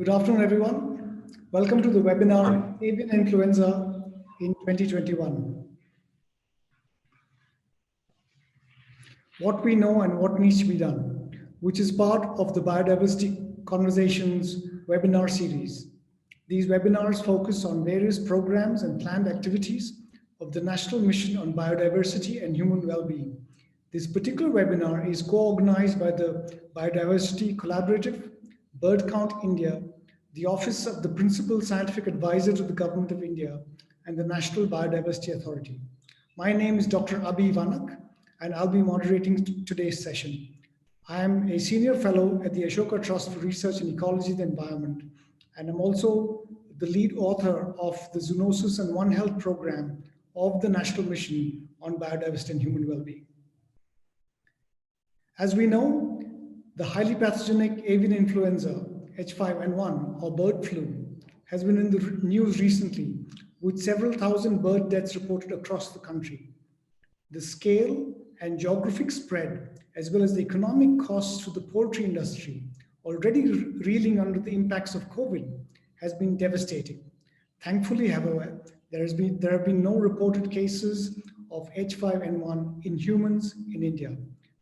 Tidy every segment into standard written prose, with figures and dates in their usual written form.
Good afternoon, everyone. Welcome to the webinar, Avian Influenza in 2021. What we know and what needs to be done, which is part of the Biodiversity Conversations webinar series. These webinars focus on various programs and planned activities of the National Mission on Biodiversity and Human Wellbeing. This particular webinar is co-organized by the Biodiversity Collaborative, Bird Count India, the Office of the Principal Scientific Advisor to the Government of India, and the National Biodiversity Authority. My name is Dr. Abhi Vanak, and I'll be moderating today's session. I am a senior fellow at the Ashoka Trust for Research in Ecology and Environment, and I'm also the lead author of the Zoonosis and One Health program of the National Mission on Biodiversity and Human Wellbeing. As we know, the highly pathogenic avian influenza, H5N1, or bird flu, has been in the news recently, with several thousand bird deaths reported across the country. The scale and geographic spread, as well as the economic costs to the poultry industry, already reeling under the impacts of COVID, has been devastating. Thankfully, however, there have been no reported cases of H5N1 in humans in India,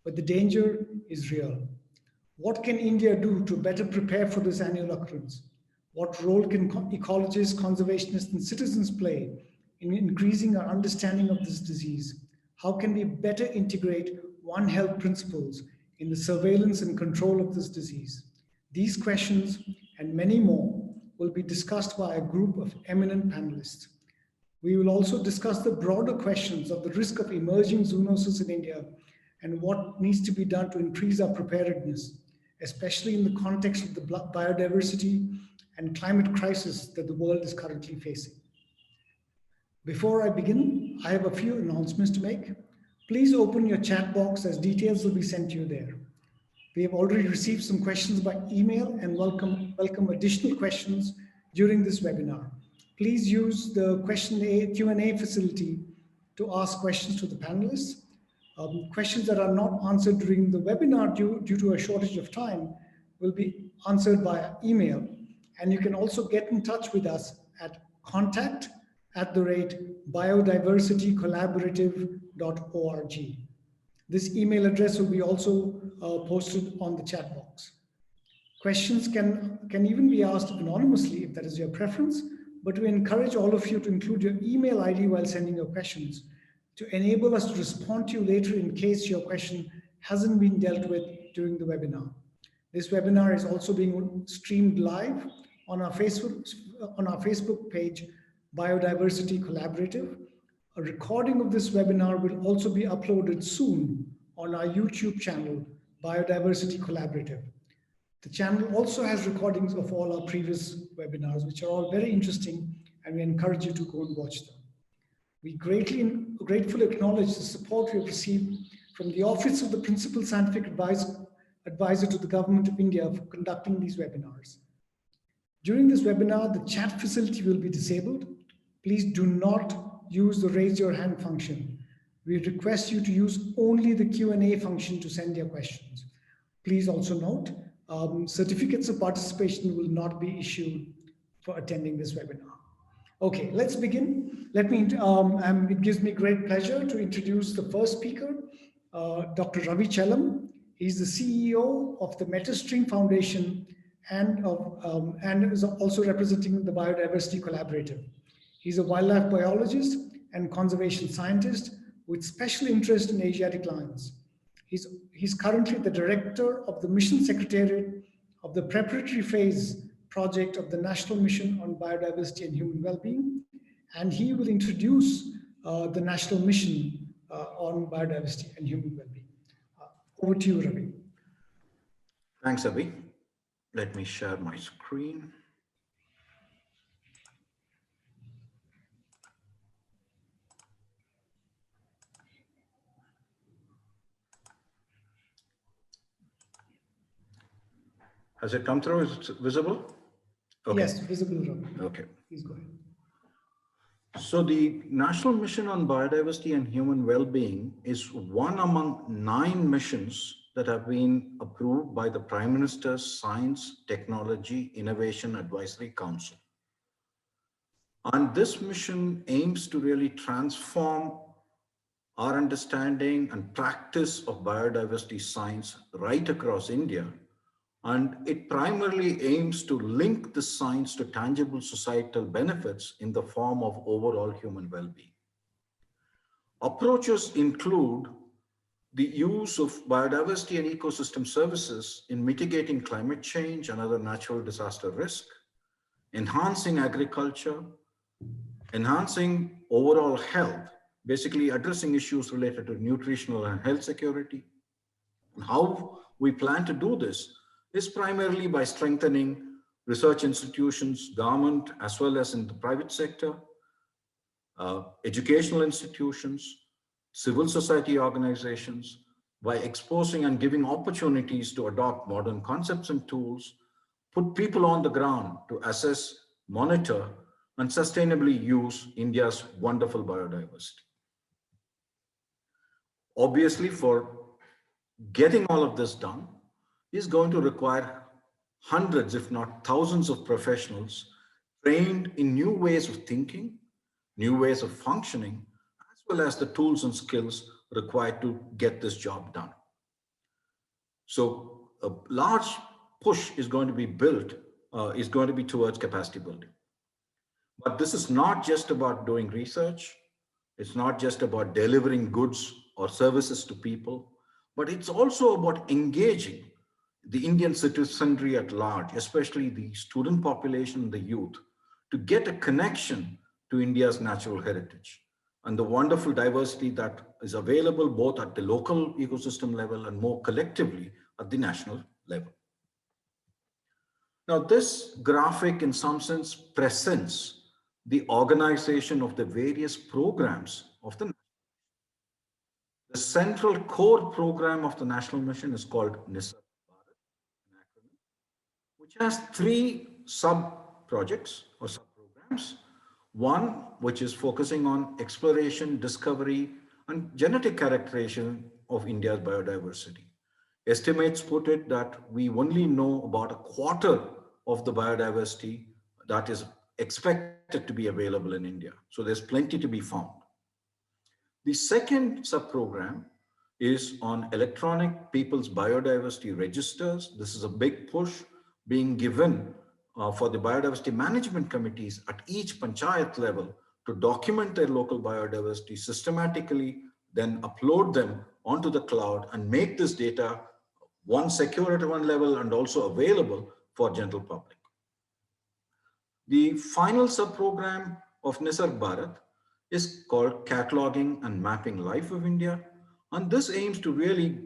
but the danger is real. What can India do to better prepare for this annual occurrence? What role can ecologists, conservationists, and citizens play in increasing our understanding of this disease? How can we better integrate One Health principles in the surveillance and control of this disease? These questions and many more will be discussed by a group of eminent panelists. We will also discuss the broader questions of the risk of emerging zoonosis in India and what needs to be done to increase our preparedness, especially in the context of the biodiversity and climate crisis that the world is currently facing. Before I begin, I have a few announcements to make. Please open your chat box as details will be sent to you there. We have already received some questions by email and welcome additional questions during this webinar. Please use the Q&A facility to ask questions to the panelists. Questions that are not answered during the webinar due to a shortage of time will be answered via email. And you can also get in touch with us at contact@biodiversitycollaborative.org. This email address will be also posted on the chat box. Questions can even be asked anonymously if that is your preference, but we encourage all of you to include your email ID while sending your questions to enable us to respond to you later in case your question hasn't been dealt with during the webinar. This webinar is also being streamed live on our Facebook page, Biodiversity Collaborative. A recording of this webinar will also be uploaded soon on our YouTube channel, Biodiversity Collaborative. The channel also has recordings of all our previous webinars, which are all very interesting, and we encourage you to go and watch them. We gratefully acknowledge the support we have received from the Office of the Principal Scientific Advisor to the Government of India for conducting these webinars. During this webinar, the chat facility will be disabled. Please do not use the raise your hand function. We request you to use only the Q&A function to send your questions. Please also note, certificates of participation will not be issued for attending this webinar. Okay, let's begin. It gives me great pleasure to introduce the first speaker, Dr. Ravi Chellam. He's the CEO of the MetaString Foundation and is also representing the Biodiversity Collaborative. He's a wildlife biologist and conservation scientist with special interest in Asiatic lions. He's currently the director of the Mission Secretariat of the preparatory phase project of the National Mission on Biodiversity and Human Wellbeing, and he will introduce the National Mission on Biodiversity and Human Wellbeing. Over to you, Ravi. Thanks, Abhi. Let me share my screen. Has it come through? Is it visible? Okay. Yes, visible, Ravi. Okay. Please go ahead. So the National Mission on Biodiversity and Human Wellbeing is one among 9 missions that have been approved by the Prime Minister's Science, Technology, Innovation Advisory Council. And this mission aims to really transform our understanding and practice of biodiversity science right across India. And it primarily aims to link the science to tangible societal benefits in the form of overall human well-being. Approaches include the use of biodiversity and ecosystem services in mitigating climate change and other natural disaster risk, enhancing agriculture, enhancing overall health, basically addressing issues related to nutritional and health security. And how we plan to do this is primarily by strengthening research institutions, government, as well as in the private sector, educational institutions, civil society organizations, by exposing and giving opportunities to adopt modern concepts and tools, put people on the ground to assess, monitor, and sustainably use India's wonderful biodiversity. Obviously, for getting all of this done is going to require hundreds, if not thousands of professionals trained in new ways of thinking, new ways of functioning, as well as the tools and skills required to get this job done. So a large push is going to be built, is going to be towards capacity building. But this is not just about doing research. It's not just about delivering goods or services to people, but it's also about engaging the Indian citizenry at large, especially the student population, the youth, to get a connection to India's natural heritage and the wonderful diversity that is available both at the local ecosystem level and more collectively at the national level. Now, this graphic in some sense presents the organization of the various programs of the central core program of the national mission is called Nisarg Bharat, an acronym, which has 3 sub-projects or sub-programs. One, which is focusing on exploration, discovery, and genetic characterization of India's biodiversity. Estimates put it that we only know about a quarter of the biodiversity that is expected to be available in India. So there's plenty to be found. The second sub-program is on electronic people's biodiversity registers. This is a big push being given for the biodiversity management committees at each panchayat level to document their local biodiversity systematically, then upload them onto the cloud and make this data secure at one level and also available for general public. The final sub-program of Nisarg Bharat is called Cataloging and Mapping Life of India. And this aims to really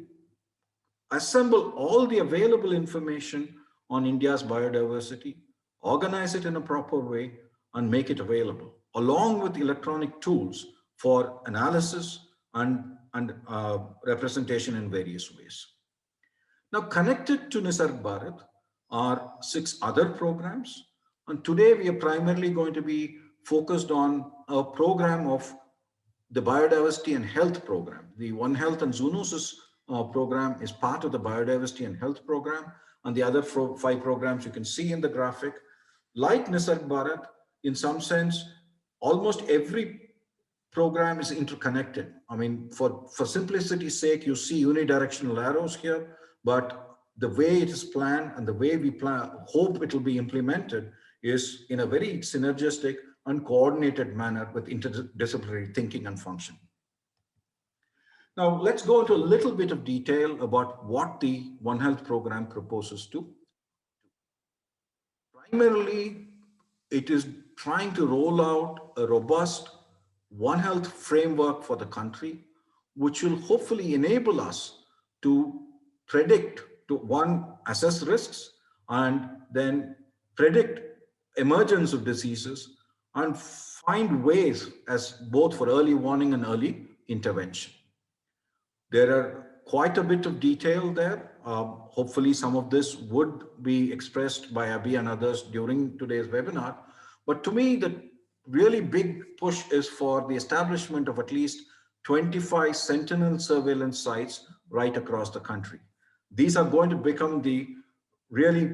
assemble all the available information on India's biodiversity, organize it in a proper way, and make it available, along with electronic tools for analysis and representation in various ways. Now, connected to Nisarg Bharat are 6 other programs. And today we are primarily going to be focused on a program of the biodiversity and health program. The One Health and Zoonosis program is part of the biodiversity and health program. And the other 5 programs you can see in the graphic. Like Nisarg Bharat, in some sense, almost every program is interconnected. I mean, for simplicity's sake, you see unidirectional arrows here, but the way it is planned and the way we hope it will be implemented is in a very synergistic and coordinated manner with interdisciplinary thinking and function. Now, let's go into a little bit of detail about what the One Health program proposes to. Primarily, it is trying to roll out a robust One Health framework for the country, which will hopefully enable us to predict, assess risks, and then predict emergence of diseases and find ways as both for early warning and early intervention. There are quite a bit of detail there. Hopefully some of this would be expressed by Abhi and others during today's webinar. But to me, the really big push is for the establishment of at least 25 sentinel surveillance sites right across the country. These are going to become the really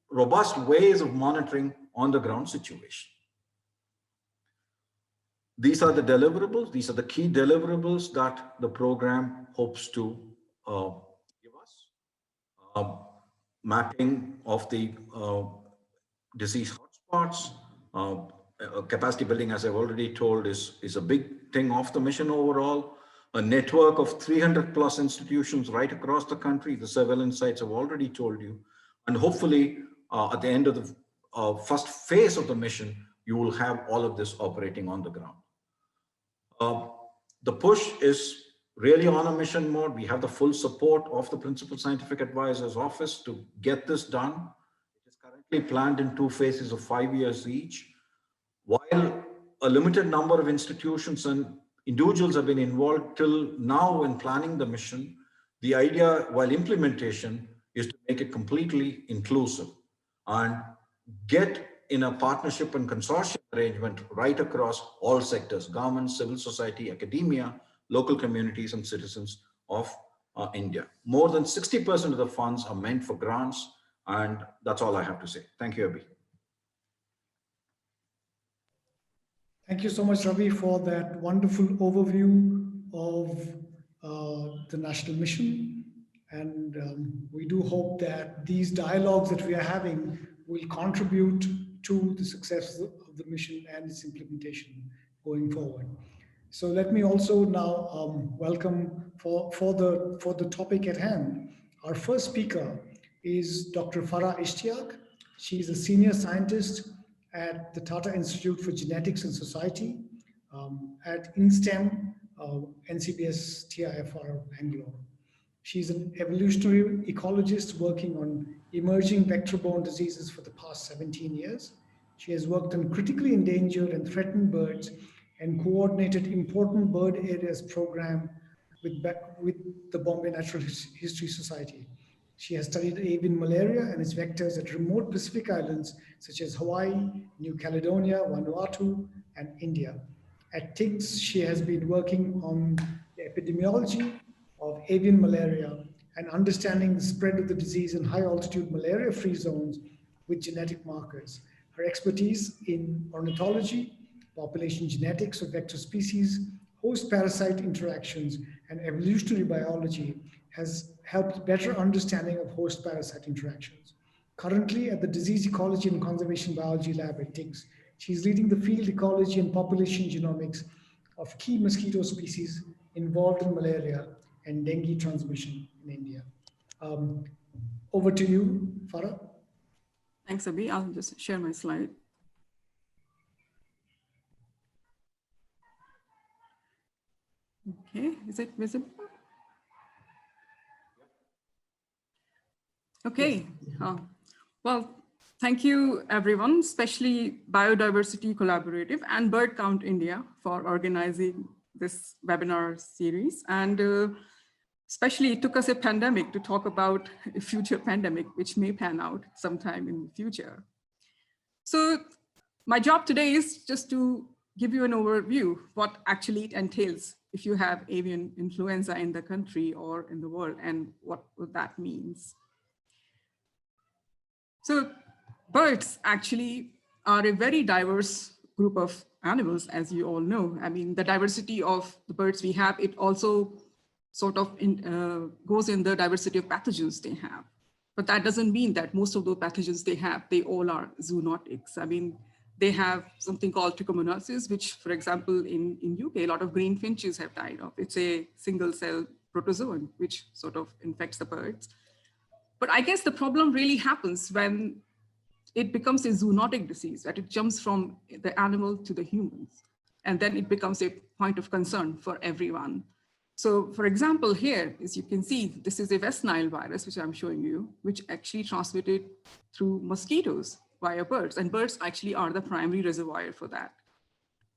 robust ways of monitoring on the ground situation. These are the deliverables. These are the key deliverables that the program hopes to give us. Mapping of the disease hotspots, capacity building, as I've already told, is a big thing of the mission overall. A network of 300 plus institutions right across the country. The surveillance sites I've already told you. And hopefully at the end of the first phase of the mission, you will have all of this operating on the ground. The push is really on a mission mode. We have the full support of the Principal Scientific Advisor's office to get this done. It is currently planned in 2 phases of 5 years each. While a limited number of institutions and individuals have been involved till now in planning the mission, the idea, while implementation, is to make it completely inclusive and get in a partnership and consortium arrangement right across all sectors: government, civil society, academia, local communities, and citizens of India. More than 60% of the funds are meant for grants, and that's all I have to say. Thank you, Abhi. Thank you so much, Ravi, for that wonderful overview of the national mission. And we do hope that these dialogues that we are having will contribute to the success of the mission and its implementation going forward. So let me also now welcome for the topic at hand. Our first speaker is Dr. Farah Ishtiaq. She is a senior scientist at the Tata Institute for Genetics and Society at INSTEM, NCBS TIFR Bangalore. She's an evolutionary ecologist working on emerging vector-borne diseases for the past 17 years. She has worked on critically endangered and threatened birds and coordinated important bird areas program with the Bombay Natural History Society. She has studied avian malaria and its vectors at remote Pacific islands such as Hawaii, New Caledonia, Vanuatu, and India. At TIGS, she has been working on the epidemiology of avian malaria and understanding the spread of the disease in high altitude malaria-free zones with genetic markers. Her expertise in ornithology, population genetics of vector species, host-parasite interactions, and evolutionary biology has helped better understanding of host-parasite interactions. Currently at the Disease Ecology and Conservation Biology Lab at TIGS, she's leading the field ecology and population genomics of key mosquito species involved in malaria and dengue transmission in India. Over to you, Farah. Thanks, Abhi. I'll just share my slide. Okay, is it visible? Okay, well, thank you everyone, especially Biodiversity Collaborative and Bird Count India for organizing this webinar series. And especially it took us a pandemic to talk about a future pandemic, which may pan out sometime in the future. So my job today is just to give you an overview what actually it entails if you have avian influenza in the country or in the world, and what that means. So birds actually are a very diverse group of animals, as you all know. I mean, the diversity of the birds we have, it also sort of goes in the diversity of pathogens they have. But that doesn't mean that most of those pathogens they have, they all are zoonotics. I mean, they have something called trichomoniasis, which, for example, in UK, a lot of green finches have died of. It's a single cell protozoan, which sort of infects the birds. But I guess the problem really happens when it becomes a zoonotic disease, that it jumps from the animal to the humans. And then it becomes a point of concern for everyone. So for example, here, as you can see, this is a West Nile virus, which I'm showing you, which actually transmitted through mosquitoes via birds. And birds actually are the primary reservoir for that.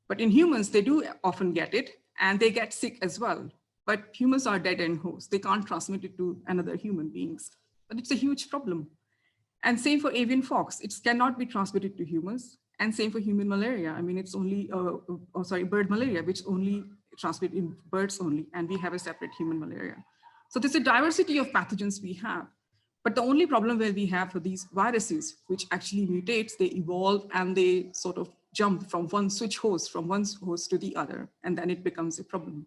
But in humans, they do often get it, and they get sick as well. But humans are dead-end hosts. They can't transmit it to another human beings. But it's a huge problem. And same for avian fox. It cannot be transmitted to humans. And same for human malaria. I mean, it's only, bird malaria, which only transmit in birds only. And we have a separate human malaria. So there's a diversity of pathogens we have. But the only problem where we have for these viruses, which actually mutates, they evolve and they sort of jump from one switch host, from one host to the other, and then it becomes a problem.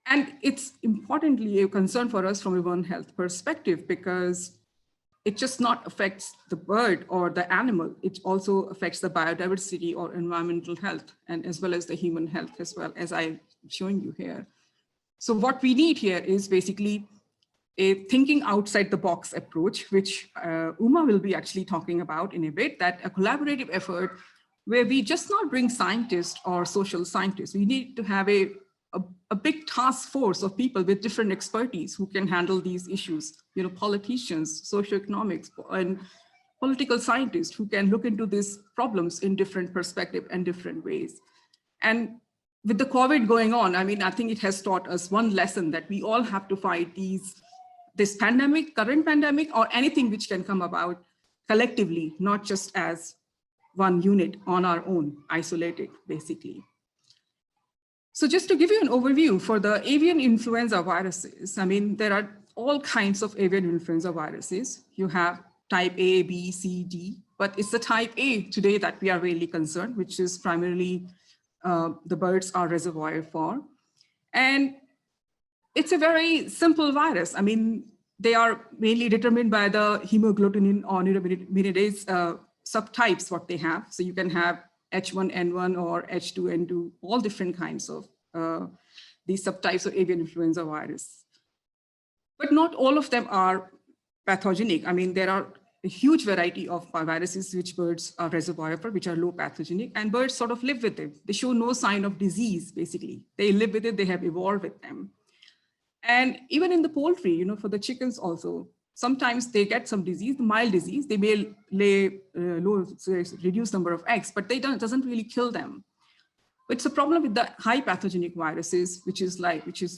And it's importantly a concern for us from a One Health perspective, because it just not affects the bird or the animal, it also affects the biodiversity or environmental health, and as well as the human health as well, as I'm showing you here. So what we need here is basically a thinking outside the box approach, which Uma will be actually talking about in a bit, that a collaborative effort where we just not bring scientists or social scientists. We need to have a big task force of people with different expertise who can handle these issues, you know, politicians, socioeconomics, and political scientists who can look into these problems in different perspectives and different ways. And with the COVID going on, I mean, I think it has taught us one lesson, that we all have to fight this pandemic, current pandemic, or anything which can come about collectively, not just as one unit on our own, isolated, basically. So just to give you an overview for the avian influenza viruses, I mean, there are all kinds of avian influenza viruses. You have type A, B, C, D, but it's the type A today that we are really concerned, which is primarily the birds are reservoir for. And it's a very simple virus. I mean, they are mainly determined by the hemagglutinin or neuraminidase subtypes, what they have. So you can have H1N1 or H2N2, all different kinds of these subtypes of avian influenza virus. But not all of them are pathogenic. I mean, there are a huge variety of viruses which birds are reservoir for, which are low pathogenic, and birds sort of live with it. They show no sign of disease, basically. They live with it, they have evolved with them. And even in the poultry, you know, for the chickens also, sometimes they get some disease, mild disease, they may lay reduced number of eggs, but doesn't really kill them. It's a problem with the high pathogenic viruses, which is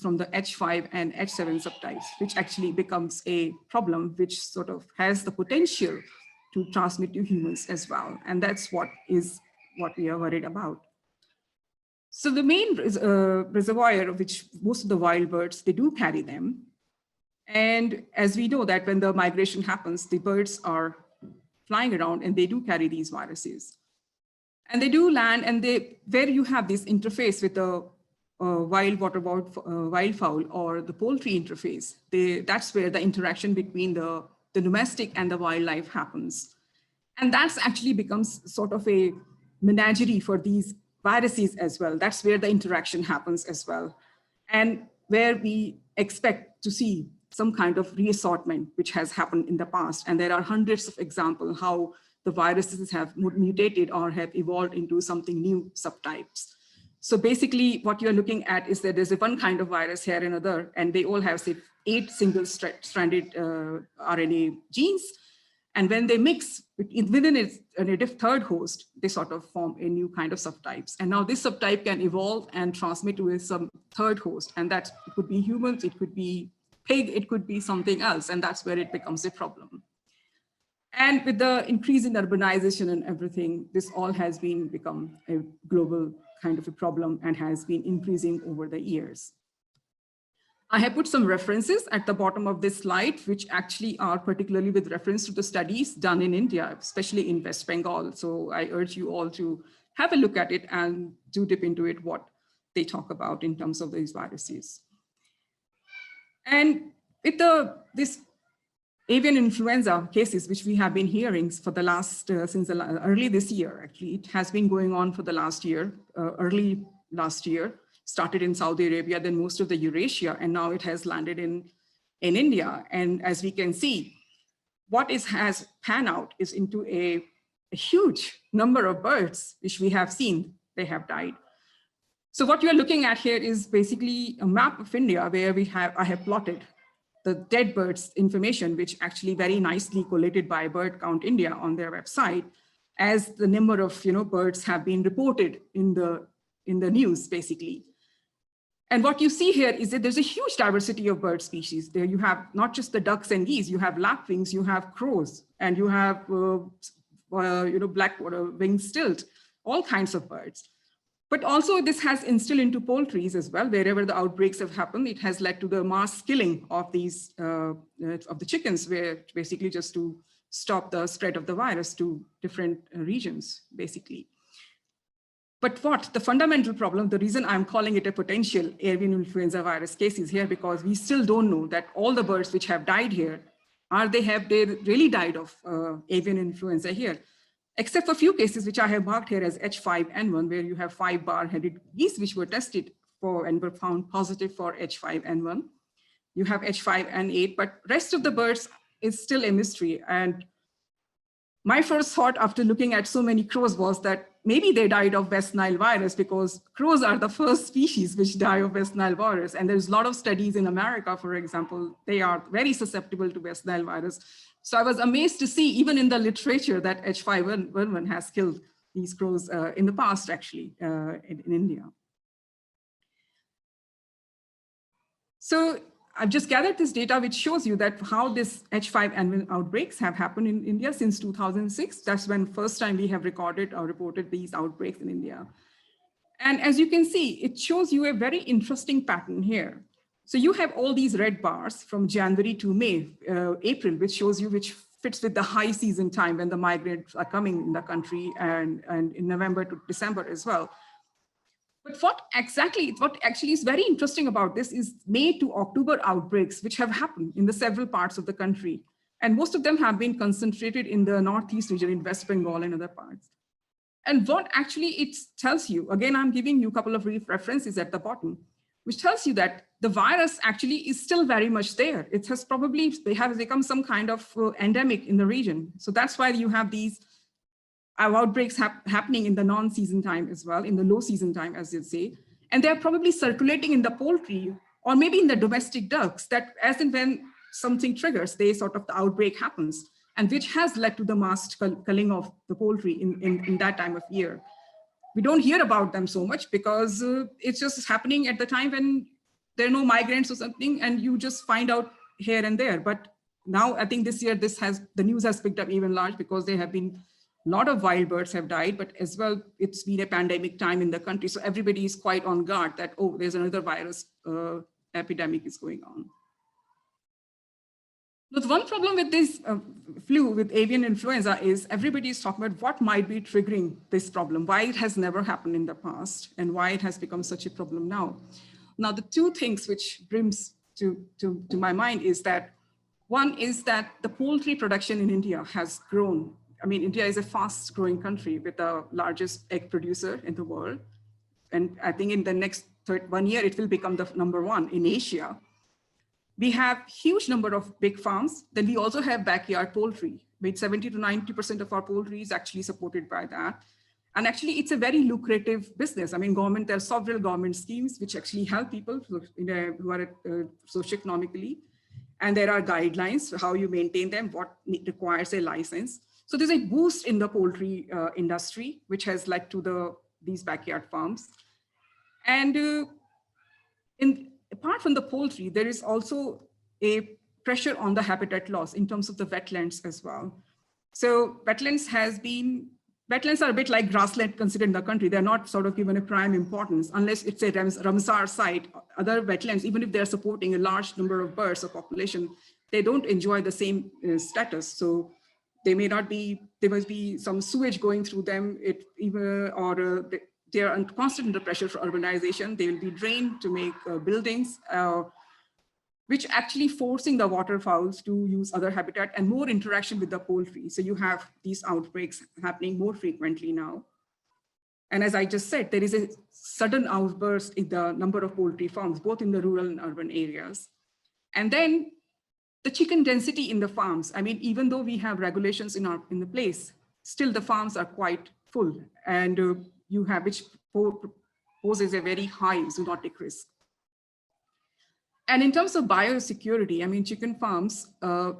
from the H5 and H7 subtypes, which actually becomes a problem, which sort of has the potential to transmit to humans as well. And that's what we are worried about. So the main reservoir, which most of the wild birds, they do carry them. And as we know that when the migration happens, the birds are flying around and they do carry these viruses. And they do land, and where you have this interface with the wildfowl or the poultry interface, that's where the interaction between the domestic and the wildlife happens. And that's actually becomes sort of a menagerie for these viruses as well. That's where the interaction happens as well. And where we expect to see some kind of reassortment, which has happened in the past. And there are hundreds of examples how the viruses have mutated or have evolved into something new subtypes. So basically what you're looking at is that there's one kind of virus here and another, and they all have, say, 8 single-stranded RNA genes. And when they mix within a third host, they sort of form a new kind of subtypes. And now this subtype can evolve and transmit to some third host. And that it could be humans, it could be pig, it could be something else. And that's where it becomes a problem. And with the increase in urbanization and everything, this all has become a global kind of a problem and has been increasing over the years. I have put some references at the bottom of this slide, which actually are particularly with reference to the studies done in India, especially in West Bengal. So I urge you all to have a look at it and do dip into it, what they talk about in terms of these viruses. And with this avian influenza cases, which we have been hearing for the last, since early this year, actually, it has been going on for the last year, early last year, started in Saudi Arabia, then most of the Eurasia, and now it has landed in India. And as we can see, what has panned out is into a huge number of birds, which we have seen, they have died. So what you're looking at here is basically a map of India where I have plotted the dead birds information, which actually very nicely collated by Bird Count India on their website, as the number of birds have been reported in the news, basically. And what you see here is that there's a huge diversity of bird species. There you have not just the ducks and geese, you have lapwings, you have crows, and you have black winged stilt, all kinds of birds. But also this has instilled into poultries as well. Wherever the outbreaks have happened, it has led to the mass killing of these, of the chickens, where basically just to stop the spread of the virus to different regions, basically. But what the fundamental problem, the reason I'm calling it a potential avian influenza virus case is here, because we still don't know that all the birds which have died here, have they really died of avian influenza here? Except for a few cases which I have marked here as H5N1, where you have 5 bar-headed geese which were tested for and were found positive for H5N1. You have H5N8, but rest of the birds is still a mystery. And my first thought after looking at so many crows was that maybe they died of West Nile virus, because crows are the first species which die of West Nile virus. And there's a lot of studies in America, for example, they are very susceptible to West Nile virus. So I was amazed to see, even in the literature, that H5N1 has killed these crows in the past, actually, in India. So I've just gathered this data, which shows you that how this H5N1 outbreaks have happened in India since 2006. That's when first time we have recorded or reported these outbreaks in India. And as you can see, it shows you a very interesting pattern here. So you have all these red bars from January to May, April, which shows you which fits with the high season time when the migrants are coming in the country, and in November to December as well. But what actually is very interesting about this is May to October outbreaks, which have happened in the several parts of the country. And most of them have been concentrated in the Northeast region, in West Bengal and other parts. And what actually it tells you, again, I'm giving you a couple of references at the bottom, which tells you that the virus actually is still very much there. It has become some kind of endemic in the region. So that's why you have these outbreaks happening in the non-season time as well, in the low season time, as you say. And they're probably circulating in the poultry or maybe in the domestic ducks, that as and when something triggers, the outbreak happens, and which has led to the mass culling of the poultry in that time of year. We don't hear about them so much because it's just happening at the time when there are no migrants or something, and you just find out here and there. But now I think this year, the news has picked up even large, because there have been a lot of wild birds have died, but as well, it's been a pandemic time in the country. So everybody is quite on guard that, oh, there's another virus epidemic is going on. But one problem with this flu, with avian influenza, is everybody is talking about what might be triggering this problem, why it has never happened in the past, and why it has become such a problem now. Now, the two things which brings to my mind is that, one is that the poultry production in India has grown. I mean, India is a fast growing country with the largest egg producer in the world. And I think in the next 1 year, it will become the #1 in Asia. We have huge number of big farms. Then we also have backyard poultry, with 70 to 90% of our poultry is actually supported by that. And actually, it's a very lucrative business. I mean, there are several government schemes which actually help people who are socioeconomically. And there are guidelines for how you maintain them, what requires a license. So there's a boost in the poultry industry, which has led to these backyard farms. And apart from the poultry, there is also a pressure on the habitat loss in terms of the wetlands as well. So wetlands are a bit like grassland considered in the country. They're not given a prime importance unless it's a Ramsar site. Other wetlands, even if they're supporting a large number of birds or population, they don't enjoy the same status. So there must be some sewage going through them, they are constant under pressure for urbanization. They will be drained to make buildings, which actually forcing the waterfowls to use other habitat and more interaction with the poultry. So you have these outbreaks happening more frequently now. And as I just said, there is a sudden outburst in the number of poultry farms, both in the rural and urban areas. And then the chicken density in the farms. I mean, even though we have regulations in the place, still the farms are quite full, and which poses a very high zoonotic risk. And in terms of biosecurity, I mean, chicken farms,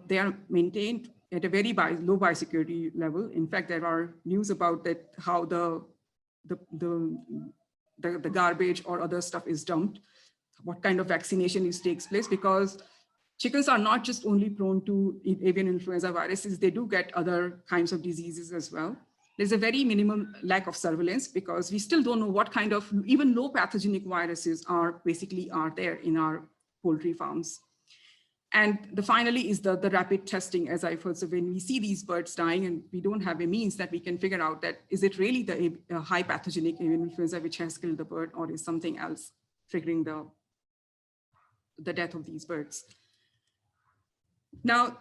they are maintained at a very low biosecurity level. In fact, there are news about that, how the garbage or other stuff is dumped, what kind of vaccination takes place, because chickens are not just only prone to avian influenza viruses, they do get other kinds of diseases as well. there's a very minimum lack of surveillance because we still don't know what kind of even low pathogenic viruses are there in our poultry farms. And finally is the rapid testing, as I've heard. So when we see these birds dying and we don't have a means that we can figure out that, is it really the high pathogenic avian influenza which has killed the bird, or is something else triggering the death of these birds? Now,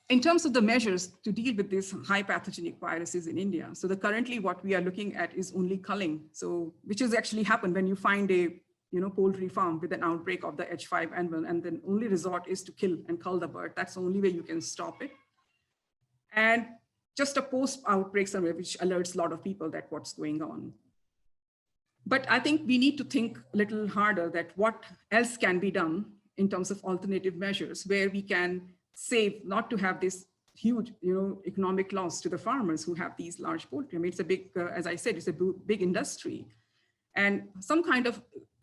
in terms of the measures to deal with these high pathogenic viruses in India, so currently what we are looking at is only culling. So which has actually happened when you find a poultry farm with an outbreak of the H5N1, and then only resort is to kill and cull the bird. That's the only way you can stop it. And just a post-outbreak survey, which alerts a lot of people that what's going on. But I think we need to think a little harder that what else can be done in terms of alternative measures where we can save, not to have this huge, economic loss to the farmers who have these large poultry. I mean, it's a big, as I said, it's a big industry, and some kind of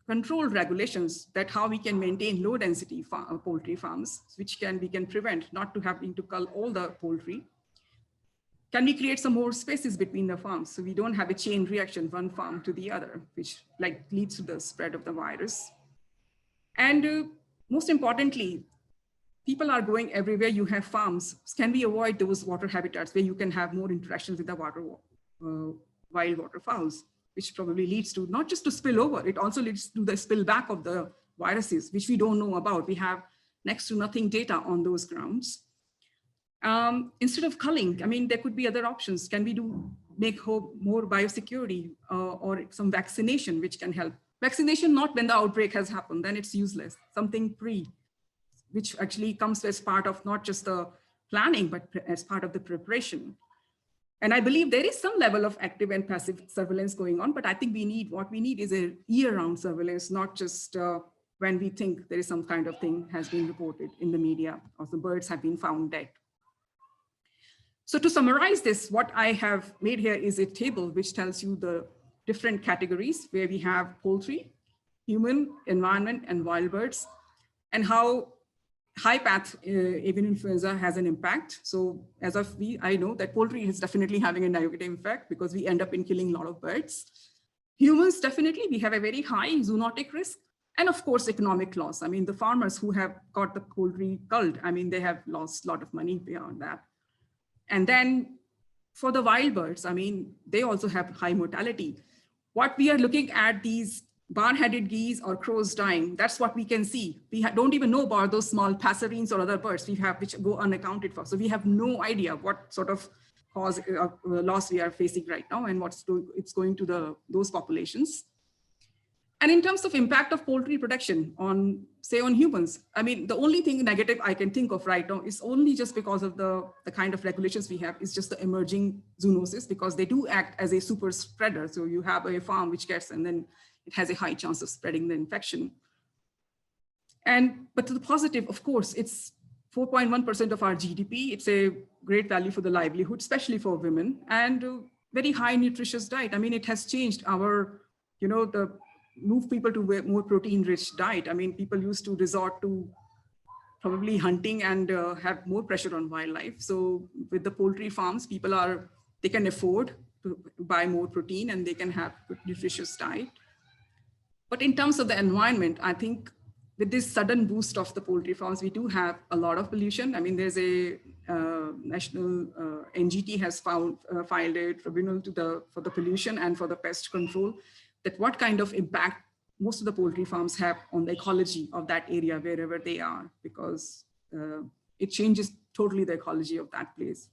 controlled regulations that how we can maintain low density poultry farms, which we can prevent not to having to cull all the poultry. Can we create some more spaces between the farms so we don't have a chain reaction, one farm to the other, which leads to the spread of the virus? And most importantly, people are going everywhere. You have farms. Can we avoid those water habitats where you can have more interactions with the wild water fowls, which probably leads to not just to spill over, it also leads to the spill back of the viruses, which we don't know about. We have next to nothing data on those grounds. Instead of culling, I mean, there could be other options. Can we make more biosecurity or some vaccination, which can help? Vaccination, not when the outbreak has happened, then it's useless. Something which actually comes as part of not just the planning, but as part of the preparation. And I believe there is some level of active and passive surveillance going on, but I think what we need is a year-round surveillance, not just when we think there is some kind of thing has been reported in the media or the birds have been found dead. So to summarize this, what I have made here is a table which tells you the different categories where we have poultry, human, environment, and wild birds, and how high path avian influenza has an impact. So as of I know that poultry is definitely having a negative effect because we end up in killing a lot of birds. Humans, definitely, we have a very high zoonotic risk. And of course, economic loss. I mean, the farmers who have got the poultry culled, I mean, they have lost a lot of money beyond that. And then for the wild birds, I mean, they also have high mortality. What we are looking at, these bar-headed geese or crows dying, that's what we can see. We don't even know about those small passerines or other birds which go unaccounted for. So we have no idea what sort of cause loss we are facing right now and it's going to those populations. And in terms of impact of poultry production on humans, I mean, the only thing negative I can think of right now is only just because of the kind of regulations we have is just the emerging zoonosis, because they do act as a super spreader. So you have a farm which gets, and then it has a high chance of spreading the infection. But to the positive, of course, it's 4.1% of our GDP. It's a great value for the livelihood, especially for women, and very high nutritious diet. I mean, it has changed our, move people to a more protein-rich diet. I mean, people used to resort to probably hunting and have more pressure on wildlife. So with the poultry farms, they can afford to buy more protein and they can have good nutritious diet. But in terms of the environment, I think with this sudden boost of the poultry farms, we do have a lot of pollution. I mean, there's a national NGT has filed a tribunal for the pollution and for the pest control, that what kind of impact most of the poultry farms have on the ecology of that area, wherever they are, because it changes totally the ecology of that place.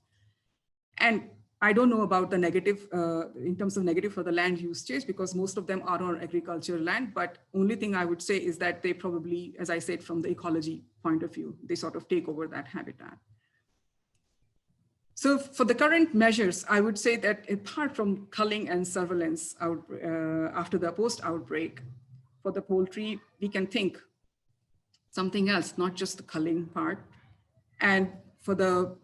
And I don't know about the negative, in terms of negative for the land use change, because most of them are on agricultural land, but only thing I would say is that they probably, as I said, from the ecology point of view, they sort of take over that habitat. So for the current measures, I would say that apart from culling and surveillance after the post-outbreak, for the poultry, we can think something else, not just the culling part. And for the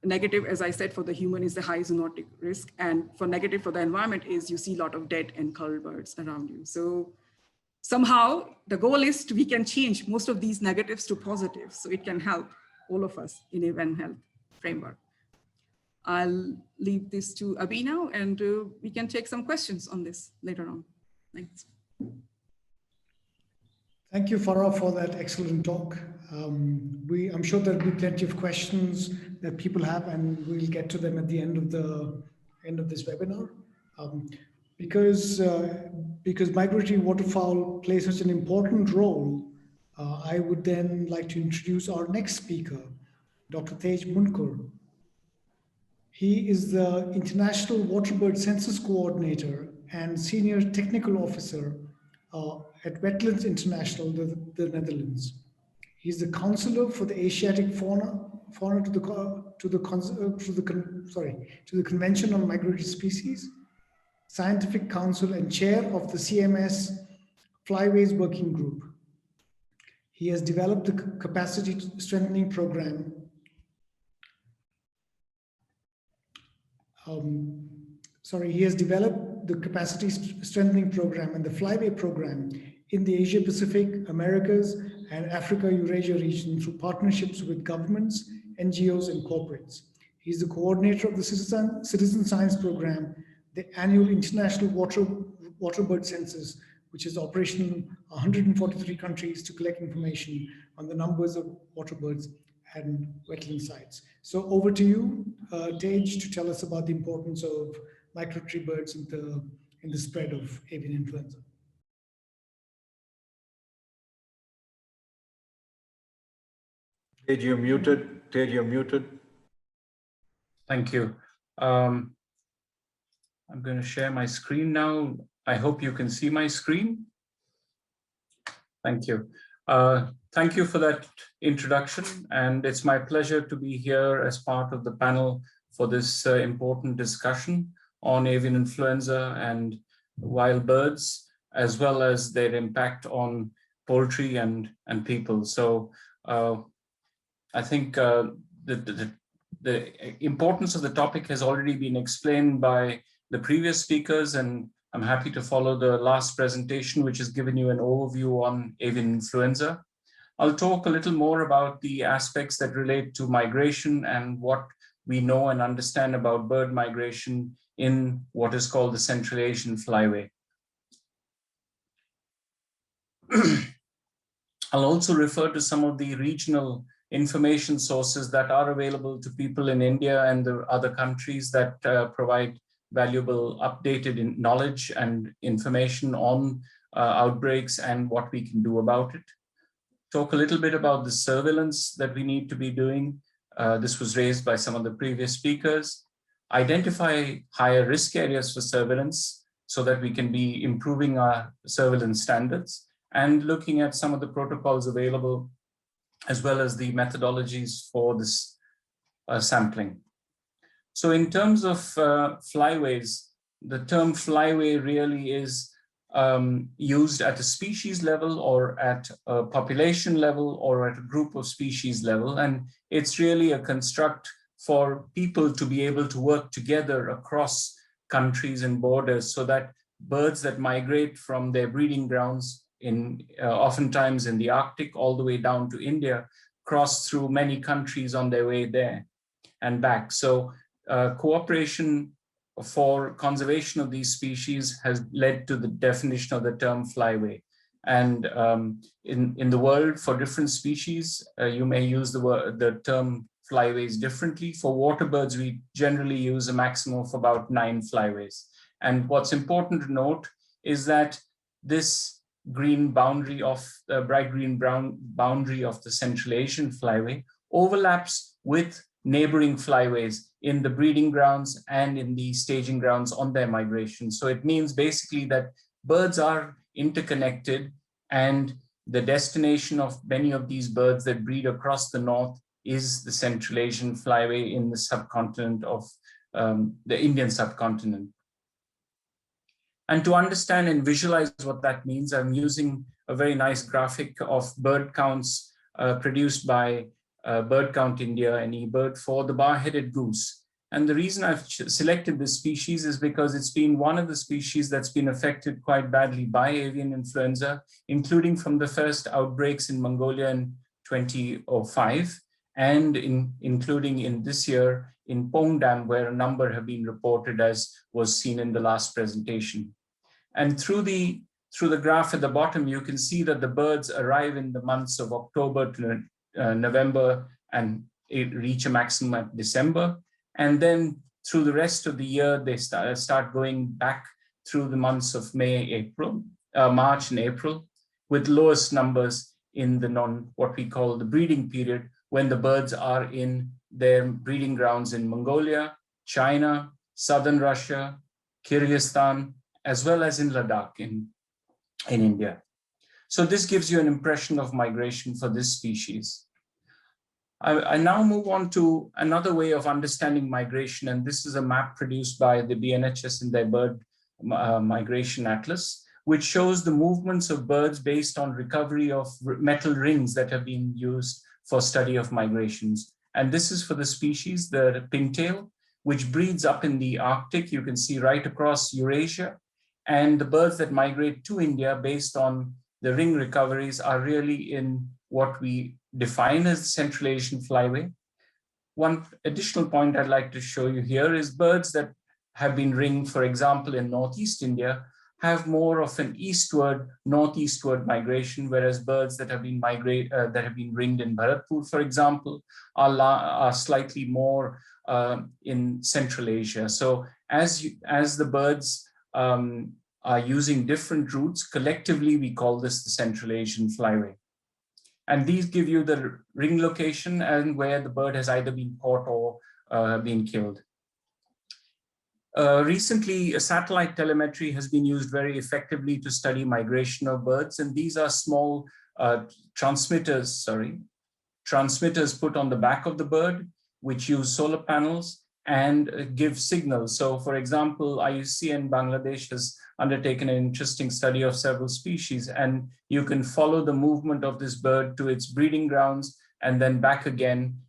negative, as I said, for the human is the high zoonotic risk. And for negative for the environment is you see a lot of dead and culled birds around you. So somehow the goal is we can change most of these negatives to positives. So it can help all of us in a One Health framework. I'll leave this to Abhi now, and we can take some questions on this later on. Thanks. Thank you, Farah, for that excellent talk. I'm sure there'll be plenty of questions that people have, and we'll get to them at the end of this webinar. Because migratory waterfowl play such an important role, I would then like to introduce our next speaker, Dr. Tej Munkur. He is the International Waterbird Census Coordinator and Senior Technical Officer at Wetlands International, the Netherlands. He's the counselor for the Asiatic fauna to the Convention on Migratory Species, Scientific Council, and chair of the CMS Flyways Working Group. He has developed the capacity strengthening program. He has developed the capacity strengthening program and the Flyway program in the Asia Pacific, Americas, and Africa Eurasia region through partnerships with governments, NGOs, and corporates. He's the coordinator of the Citizen Science Program, the annual International Waterbird Census, which is operational in 143 countries to collect information on the numbers of waterbirds and wetland sites. So over to you, Tej, to tell us about the importance of migratory birds in the spread of avian influenza. Tej, you're muted. Tej, you're muted. Thank you. I'm going to share my screen now. I hope you can see my screen. Thank you. Thank you for that introduction, and it's my pleasure to be here as part of the panel for this important discussion on avian influenza and wild birds, as well as their impact on poultry and people. So I think the importance of the topic has already been explained by the previous speakers, and I'm happy to follow the last presentation, which has given you an overview on avian influenza. I'll talk a little more about the aspects that relate to migration and what we know and understand about bird migration in what is called the Central Asian Flyway. I'll also refer to some of the regional information sources that are available to people in India and the other countries that provide valuable updated knowledge and information on outbreaks and what we can do about it. Talk a little bit about the surveillance that we need to be doing. This was raised by some of the previous speakers. Identify higher risk areas for surveillance so that we can be improving our surveillance standards and looking at some of the protocols available as well as the methodologies for this sampling. So in terms of flyways, the term flyway really is used at a species level or at a population level or at a group of species level. And it's really a construct for people to be able to work together across countries and borders so that birds that migrate from their breeding grounds oftentimes in the Arctic all the way down to India cross through many countries on their way there and back. So cooperation for conservation of these species has led to the definition of the term flyway. And in the world, for different species, you may use the term flyways differently. For waterbirds, we generally use a maximum of about 9 flyways. And what's important to note is that this green boundary of the bright green brown boundary of the Central Asian flyway overlaps with neighboring flyways in the breeding grounds and in the staging grounds on their migration. So it means basically that birds are interconnected, and the destination of many of these birds that breed across the north is the Central Asian flyway in the subcontinent of the Indian subcontinent. And to understand and visualize what that means, I'm using a very nice graphic of bird counts produced by Bird Count India and eBird for the bar-headed goose. And the reason I've selected this species is because it's been one of the species that's been affected quite badly by avian influenza, including from the first outbreaks in Mongolia in 2005, and including in this year in Pongdam, where a number have been reported, as was seen in the last presentation. And through the graph at the bottom, you can see that the birds arrive in the months of October to November and reach a maximum at December. And then through the rest of the year, they start going back through the months of March and April, with lowest numbers in the what we call the breeding period, when the birds are in their breeding grounds in Mongolia, China, southern Russia, Kyrgyzstan, as well as in Ladakh in India. So this gives you an impression of migration for this species. I now move on to another way of understanding migration, and this is a map produced by the BNHS in their bird migration atlas, which shows the movements of birds based on recovery of metal rings that have been used for study of migrations. And this is for the species, the pintail, which breeds up in the Arctic. You can see right across Eurasia. And the birds that migrate to India based on the ring recoveries are really in what we define as the Central Asian flyway. One additional point I'd like to show you here is birds that have been ringed, for example, in Northeast India, have more of an eastward, northeastward migration, whereas birds that have been ringed in Bharatpur, for example, are slightly more in Central Asia. So as the birds are using different routes, collectively we call this the Central Asian flyway. And these give you the ring location and where the bird has either been caught or been killed. Recently, satellite telemetry has been used very effectively to study migration of birds, and these are small transmitters put on the back of the bird, which use solar panels and give signals. So for example, IUCN Bangladesh has undertaken an interesting study of several species, and you can follow the movement of this bird to its breeding grounds and then back again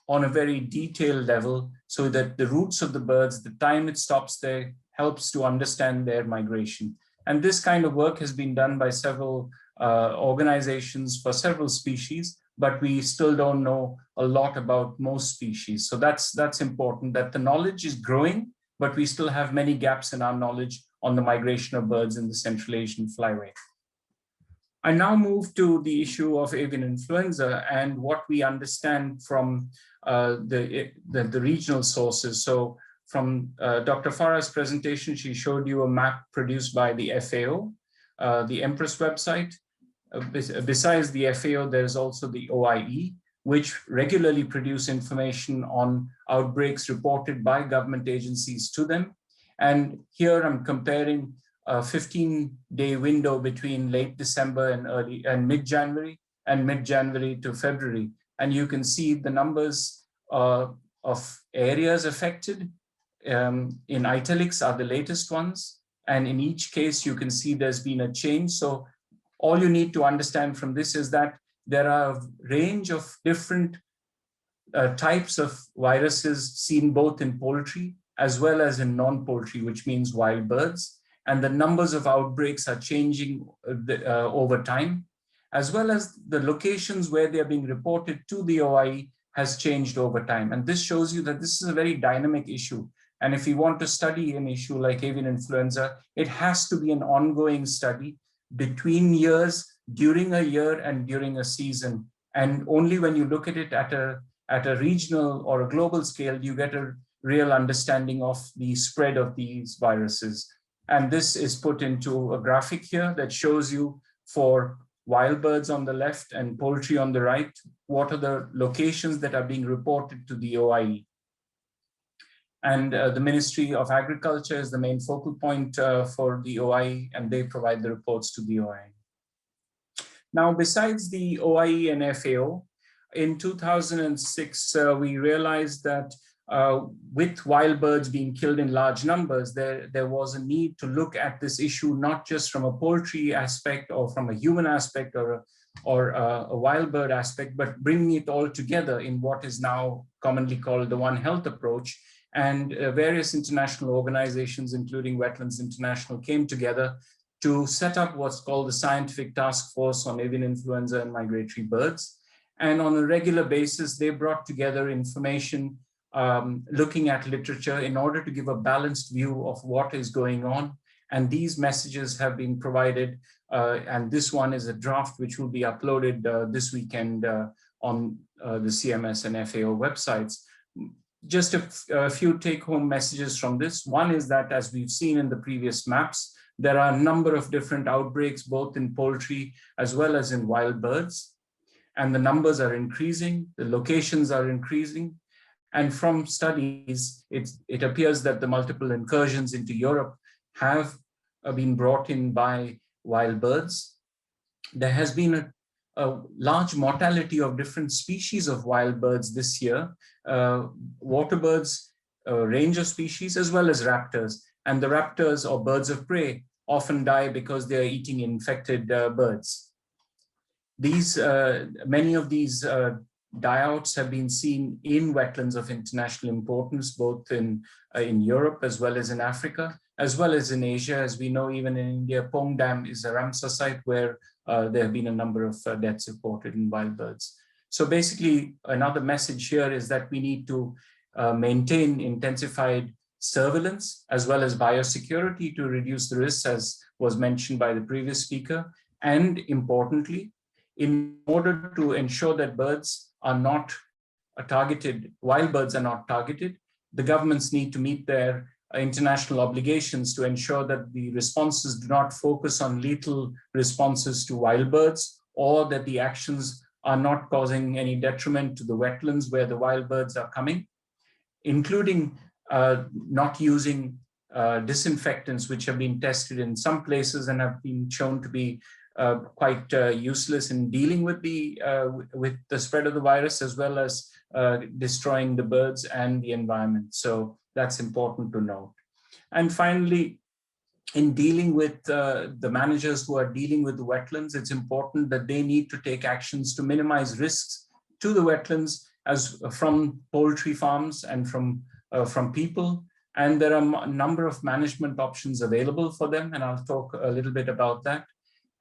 on a very detailed level, so that the routes of the birds, the time it stops there, helps to understand their migration. And this kind of work has been done by several organizations for several species, but we still don't know a lot about most species. So that's important, that the knowledge is growing, but we still have many gaps in our knowledge on the migration of birds in the Central Asian flyway. I now move to the issue of avian influenza and what we understand from the regional sources. So from Dr. Farah's presentation, she showed you a map produced by the FAO, the Empress website. Besides the FAO, there's also the OIE, which regularly produce information on outbreaks reported by government agencies to them. And here I'm comparing a 15-day window between late December and mid-January to February. And you can see the numbers of areas affected in italics are the latest ones. And in each case, you can see there's been a change. So all you need to understand from this is that there are a range of different types of viruses seen both in poultry as well as in non-poultry, which means wild birds. And the numbers of outbreaks are changing over time, as well as the locations where they are being reported to the OIE has changed over time. And this shows you that this is a very dynamic issue. And if we want to study an issue like avian influenza, it has to be an ongoing study between years, during a year and during a season. And only when you look at it at a regional or a global scale, you get a real understanding of the spread of these viruses. And this is put into a graphic here that shows you for wild birds on the left and poultry on the right, what are the locations that are being reported to the OIE. And the Ministry of Agriculture is the main focal point for the OIE, and they provide the reports to the OIE. Now, besides the OIE and FAO, in 2006, we realized that with wild birds being killed in large numbers, there was a need to look at this issue, not just from a poultry aspect or from a human aspect or a wild bird aspect, but bringing it all together in what is now commonly called the One Health approach. And various international organizations, including Wetlands International, came together to set up what's called the Scientific Task Force on Avian Influenza and Migratory Birds. And on a regular basis, they brought together information looking at literature in order to give a balanced view of what is going on. And these messages have been provided, and this one is a draft which will be uploaded this weekend on the CMS and FAO websites. Just a few take-home messages from this. One is that, as we've seen in the previous maps, there are a number of different outbreaks, both in poultry as well as in wild birds. And the numbers are increasing, the locations are increasing. And from studies, it appears that the multiple incursions into Europe have been brought in by wild birds. There has been a large mortality of different species of wild birds this year, water birds, a range of species, as well as raptors. And the raptors, or birds of prey, often die because they are eating infected birds. Many of these die-outs have been seen in wetlands of international importance, both in Europe as well as in Africa, as well as in Asia. As we know, even in India, Pong Dam is a Ramsar site where there have been a number of deaths reported in wild birds. So basically, another message here is that we need to maintain intensified surveillance as well as biosecurity to reduce the risks, as was mentioned by the previous speaker. And importantly, in order to ensure that birds are not targeted, wild birds are not targeted, the governments need to meet their international obligations to ensure that the responses do not focus on lethal responses to wild birds, or that the actions are not causing any detriment to the wetlands where the wild birds are coming, including not using disinfectants which have been tested in some places and have been shown to be quite useless in dealing with the spread of the virus, as well as destroying the birds and the environment. So that's important to note. And finally, in dealing with the managers who are dealing with the wetlands, it's important that they need to take actions to minimize risks to the wetlands, as from poultry farms and from people. And there are a number of management options available for them, and I'll talk a little bit about that.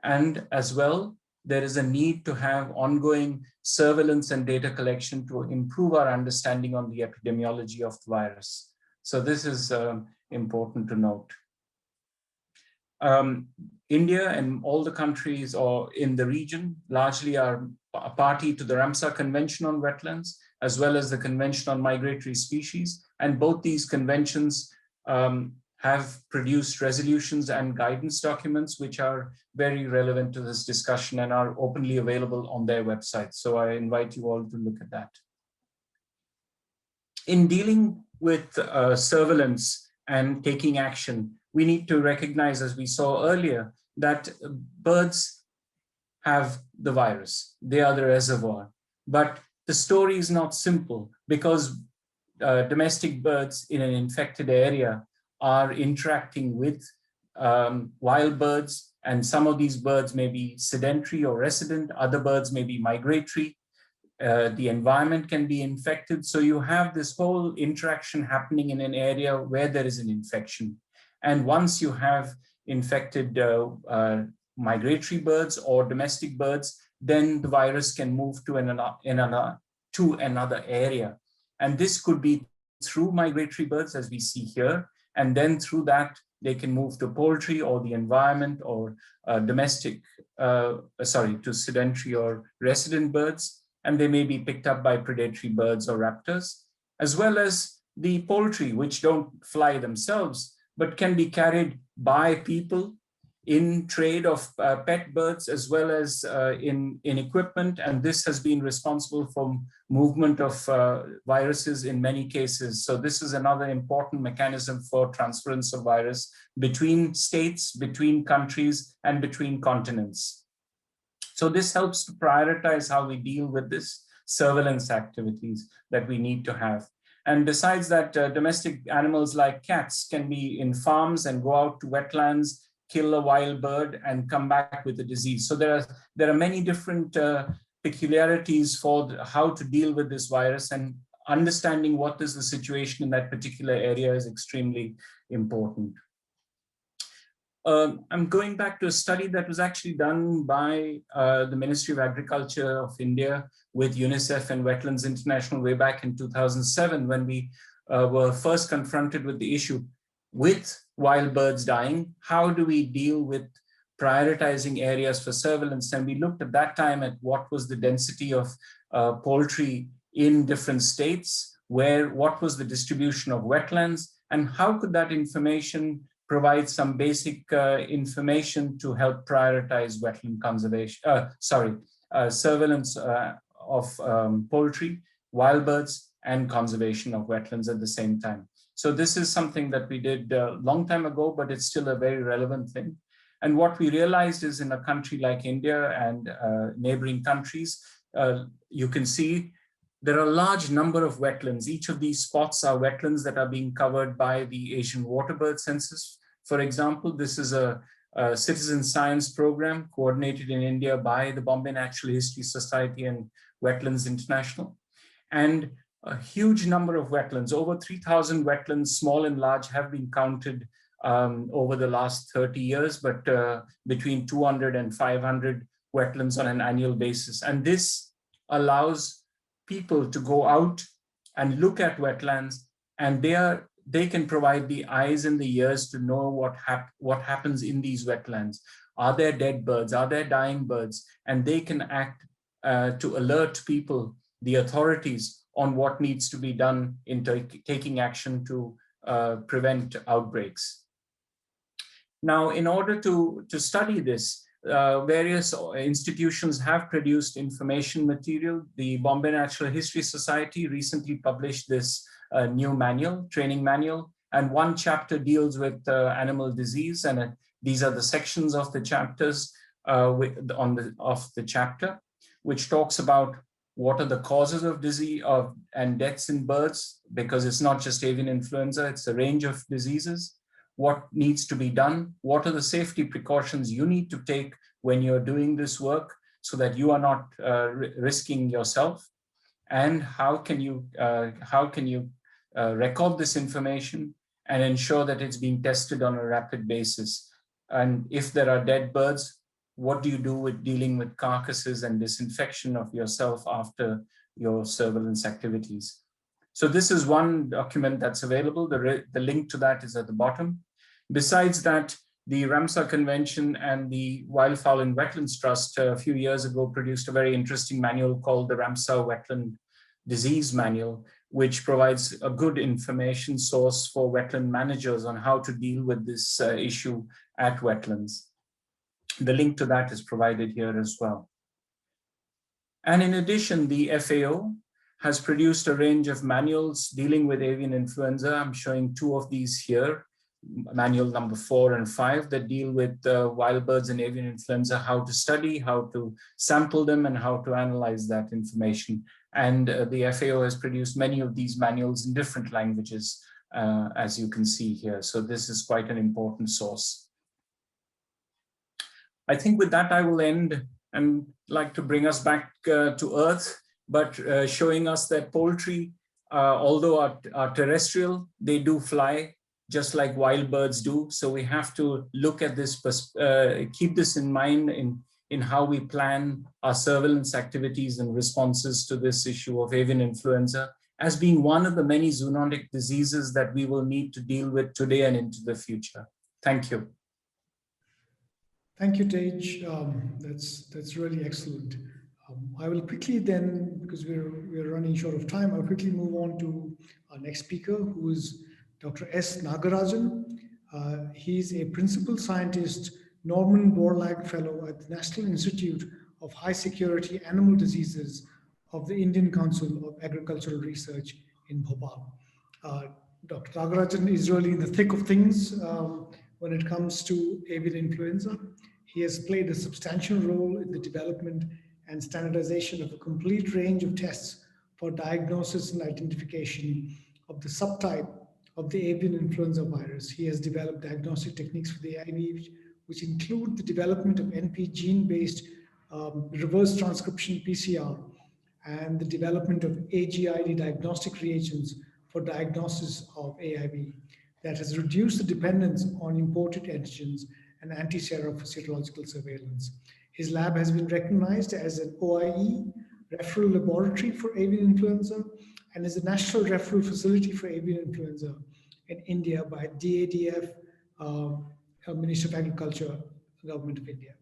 And as well, there is a need to have ongoing surveillance and data collection to improve our understanding on the epidemiology of the virus. So this is important to note. India and all the countries or in the region largely are a party to the Ramsar Convention on Wetlands, as well as the Convention on Migratory Species. And both these conventions have produced resolutions and guidance documents which are very relevant to this discussion and are openly available on their website. So I invite you all to look at that. In dealing with surveillance and taking action, we need to recognize, as we saw earlier, that birds have the virus. They are the reservoir. But the story is not simple, because domestic birds in an infected area are interacting with wild birds, and some of these birds may be sedentary or resident, other birds may be migratory. The environment can be infected. So you have this whole interaction happening in an area where there is an infection. And once you have infected migratory birds or domestic birds, then the virus can move to another area. And this could be through migratory birds, as we see here. And then through that, they can move to poultry or the environment, or to sedentary or resident birds. And they may be picked up by predatory birds or raptors, as well as the poultry, which don't fly themselves, but can be carried by people in trade of pet birds, as well as in equipment. And this has been responsible for movement of viruses in many cases. So this is another important mechanism for transference of virus between states, between countries, and between continents. So this helps to prioritize how we deal with this surveillance activities that we need to have. And besides that, domestic animals like cats can be in farms and go out to wetlands, kill a wild bird, and come back with a disease. So there are many different peculiarities for how to deal with this virus, and understanding what is the situation in that particular area is extremely important. I'm going back to a study that was actually done by the Ministry of Agriculture of India with UNICEF and Wetlands International way back in 2007, when we were first confronted with the issue with wild birds dying. How do we deal with prioritizing areas for surveillance? And we looked at that time at what was the density of poultry in different states, what was the distribution of wetlands, and how could that information provide some basic information to help prioritize wetland conservation, surveillance of poultry, wild birds, and conservation of wetlands at the same time. So this is something that we did a long time ago, but it's still a very relevant thing. And what we realized is in a country like India and neighboring countries, you can see there are a large number of wetlands. Each of these spots are wetlands that are being covered by the Asian Waterbird Census. For example, this is a citizen science program coordinated in India by the Bombay Natural History Society and Wetlands International. And a huge number of wetlands, over 3,000 wetlands, small and large, have been counted over the last 30 years, but between 200 and 500 wetlands on an annual basis. And this allows people to go out and look at wetlands, and they can provide the eyes and the ears to know what happens in these wetlands. Are there dead birds? Are there dying birds? And they can act to alert people, the authorities, on what needs to be done in taking action to prevent outbreaks. Now, in order to study this, various institutions have produced information material. The Bombay Natural History Society recently published this new manual, training manual, and one chapter deals with animal disease, and these are the sections of the chapters of the chapter, which talks about what are the causes of disease and deaths in birds, because it's not just avian influenza, it's a range of diseases. What needs to be done? What are the safety precautions you need to take when you're doing this work so that you are not risking yourself? And how can you record this information and ensure that it's being tested on a rapid basis? And if there are dead birds, what do you do with dealing with carcasses and disinfection of yourself after your surveillance activities? So this is one document that's available. The link to that is at the bottom. Besides that, the Ramsar Convention and the Wildfowl and Wetlands Trust a few years ago produced a very interesting manual called the Ramsar Wetland Disease Manual, which provides a good information source for wetland managers on how to deal with this issue at wetlands. The link to that is provided here as well. And in addition, the FAO has produced a range of manuals dealing with avian influenza. I'm showing two of these here, manual number 4 and 5, that deal with wild birds and avian influenza, how to study, how to sample them, and how to analyze that information. And the FAO has produced many of these manuals in different languages, as you can see here. So this is quite an important source. I think with that, I will end and like to bring us back to Earth, but showing us that poultry, although are terrestrial, they do fly just like wild birds do. So we have to look at this, keep this in mind in how we plan our surveillance activities and responses to this issue of avian influenza as being one of the many zoonotic diseases that we will need to deal with today and into the future. Thank you. Thank you, Tej. That's really excellent. I will quickly then, because we're running short of time, I'll quickly move on to our next speaker, who is Dr. S. Nagarajan. He's a principal scientist, Norman Borlaug Fellow at the National Institute of High Security Animal Diseases of the Indian Council of Agricultural Research in Bhopal. Dr. Nagarajan is really in the thick of things when it comes to avian influenza. He has played a substantial role in the development and standardization of a complete range of tests for diagnosis and identification of the subtype of the avian influenza virus. He has developed diagnostic techniques for the AIV, which include the development of NP gene-based reverse transcription PCR and the development of AGID diagnostic reagents for diagnosis of AIV that has reduced the dependence on imported antigens and anti-serological serological surveillance. His lab has been recognized as an OIE referral laboratory for avian influenza and is a national referral facility for avian influenza in India by DADF, Ministry of Agriculture, Government of India.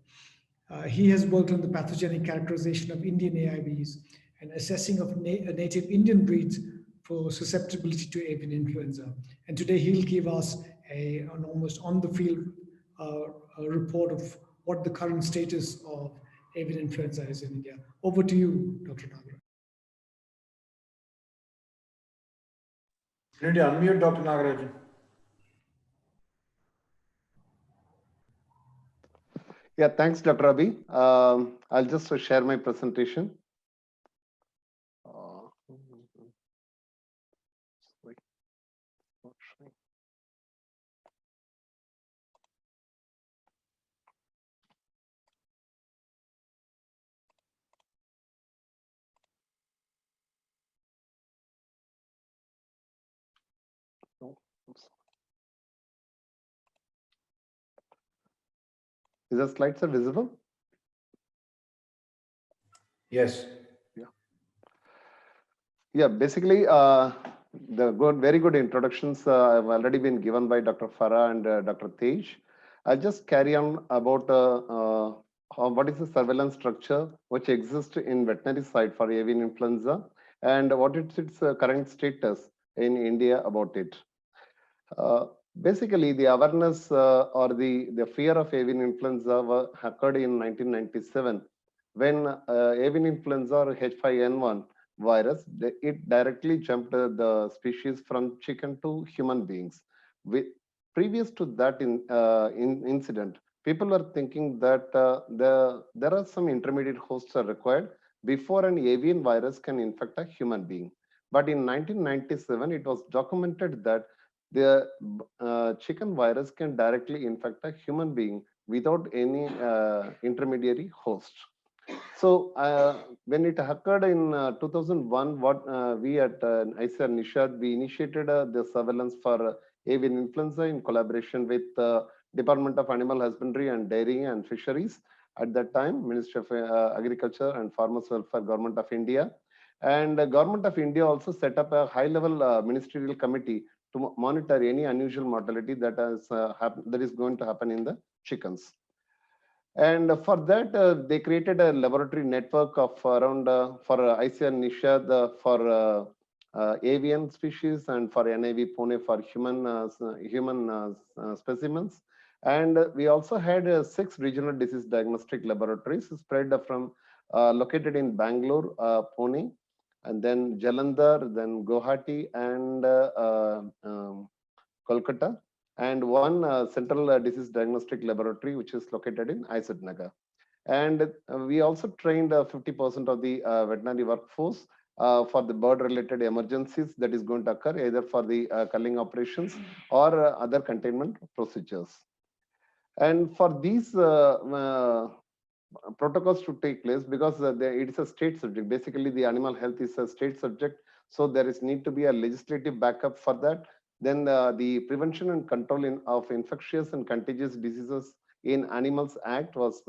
He has worked on the pathogenic characterization of Indian AIVs and assessing of native Indian breeds for susceptibility to avian influenza. And today he'll give us an almost on-the-field report of what the current status of avian influenza is in India. Over to you, Dr. Nagaraj. You need to unmute Dr. Nagarajan. Yeah, thanks, Dr. Ravi. I'll just share my presentation. Sorry. Not showing. No, oops. Is the slides are visible? Yes. Yeah, basically, very good introductions have already been given by Dr. Farah and Dr. Tej. I'll just carry on about what is the surveillance structure which exists in veterinary side for avian influenza and what is its current status in India about it. Basically, the awareness or the fear of avian influenza occurred in 1997 when avian influenza or H5N1 virus, it directly jumped the species from chicken to human beings. Previous to that incident, people were thinking that there are some intermediate hosts are required before an avian virus can infect a human being. But in 1997, it was documented that the chicken virus can directly infect a human being without any intermediary host. So when it occurred in 2001, what we at ICAR Nishad, we initiated the surveillance for avian influenza in collaboration with Department of Animal Husbandry and Dairy and Fisheries. At that time, Ministry of Agriculture and Farmers Welfare, Government of India. And Government of India also set up a high-level ministerial committee to monitor any unusual mortality that is going to happen in the chickens. And for that, they created a laboratory network of around for ICAR Nishad for avian species and for NIV Pune for human specimens. And we also had 6 regional disease diagnostic laboratories spread from located in Bangalore, Pune, and then Jalandhar, then Guwahati, and Kolkata, and one central disease diagnostic laboratory which is located in Nagar. And we also trained 50% of the veterinary workforce for the bird-related emergencies that is going to occur either for the culling operations or other containment procedures. And for these protocols to take place, because it is a state subject, basically the animal health is a state subject, so there is need to be a legislative backup for that. Then the Prevention and Control of Infectious and Contagious Diseases in Animals Act was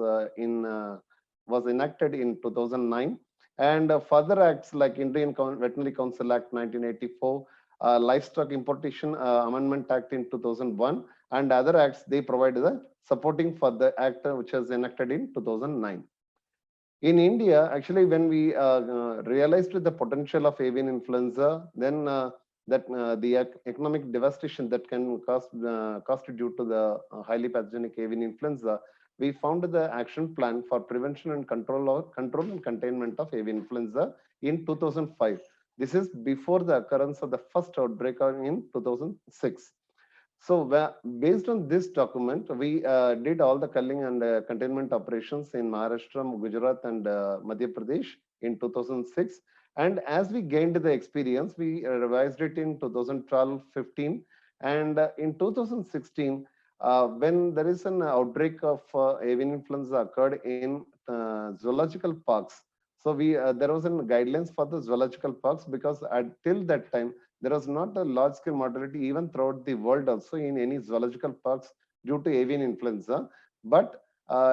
enacted in 2009, and further acts like Indian Veterinary Council Act 1984, Livestock Importation Amendment Act in 2001, and other acts, they provide the supporting for the act which was enacted in 2009. In India, actually, when we realized the potential of avian influenza, then the economic devastation that can cost due to the highly pathogenic avian influenza, we found the action plan for prevention and control and containment of avian influenza in 2005. This is before the occurrence of the first outbreak in 2006. So based on this document, we did all the culling and containment operations in Maharashtra, Gujarat, and Madhya Pradesh in 2006. And as we gained the experience, we revised it in 2012-15. And in 2016, when there is an outbreak of avian influenza occurred in zoological parks, so there was a guidelines for the zoological parks, because until that time, there was not a large-scale mortality even throughout the world also in any zoological parks due to avian influenza. But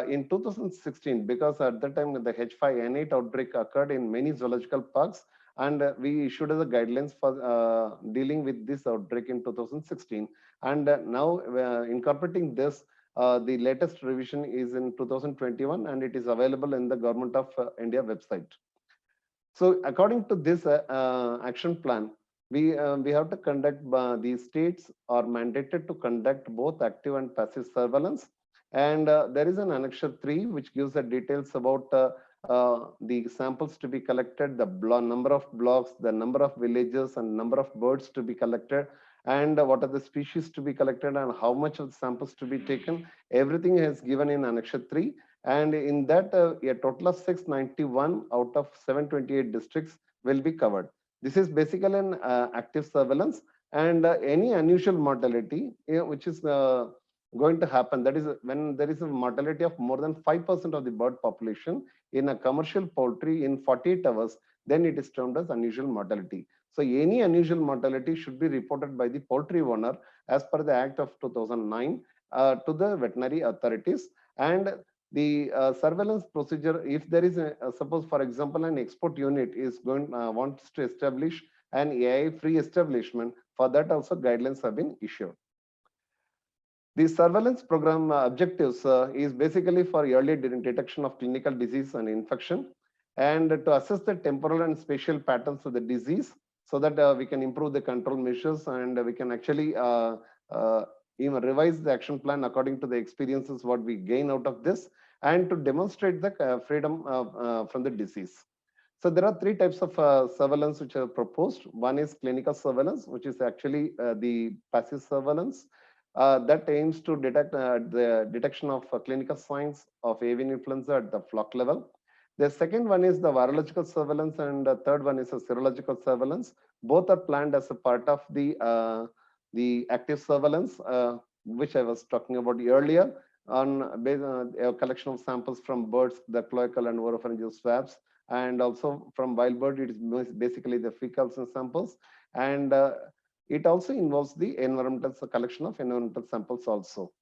in 2016, because at that time the H5N8 outbreak occurred in many zoological parks, and we issued the guidelines for dealing with this outbreak in 2016. And now incorporating this, the latest revision is in 2021, and it is available in the Government of India website. So according to this action plan, we have to conduct, the states are mandated to conduct both active and passive surveillance. And there is an annexure 3 which gives the details about the samples to be collected, the number of blocks, the number of villages, and number of birds to be collected, and what are the species to be collected, and how much of the samples to be taken. Everything is given in annexure 3. And in that, a total of 691 out of 728 districts will be covered. This is basically an active surveillance, and any unusual mortality which is going to happen, that is when there is a mortality of more than 5% of the bird population in a commercial poultry in 48 hours, then it is termed as unusual mortality. So any unusual mortality should be reported by the poultry owner as per the Act of 2009 to the veterinary authorities. And the surveillance procedure, if there is suppose for example an export unit is wants to establish an AI free establishment, for that also guidelines have been issued. The surveillance program objectives is basically for early detection of clinical disease and infection, and to assess the temporal and spatial patterns of the disease, so that we can improve the control measures, and we can actually even revise the action plan according to the experiences what we gain out of this, and to demonstrate the freedom from the disease. So there are 3 types of surveillance which are proposed. One is clinical surveillance, which is actually the passive surveillance that aims to detect the detection of clinical signs of avian influenza at the flock level. The second one is the virological surveillance, and the third one is a serological surveillance. Both are planned as a part of the active surveillance, which I was talking about earlier, on a collection of samples from birds, the cloacal and oropharyngeal swabs, and also from wild bird, it is basically the fecals and samples. And it also involves the environmental collection of environmental samples also.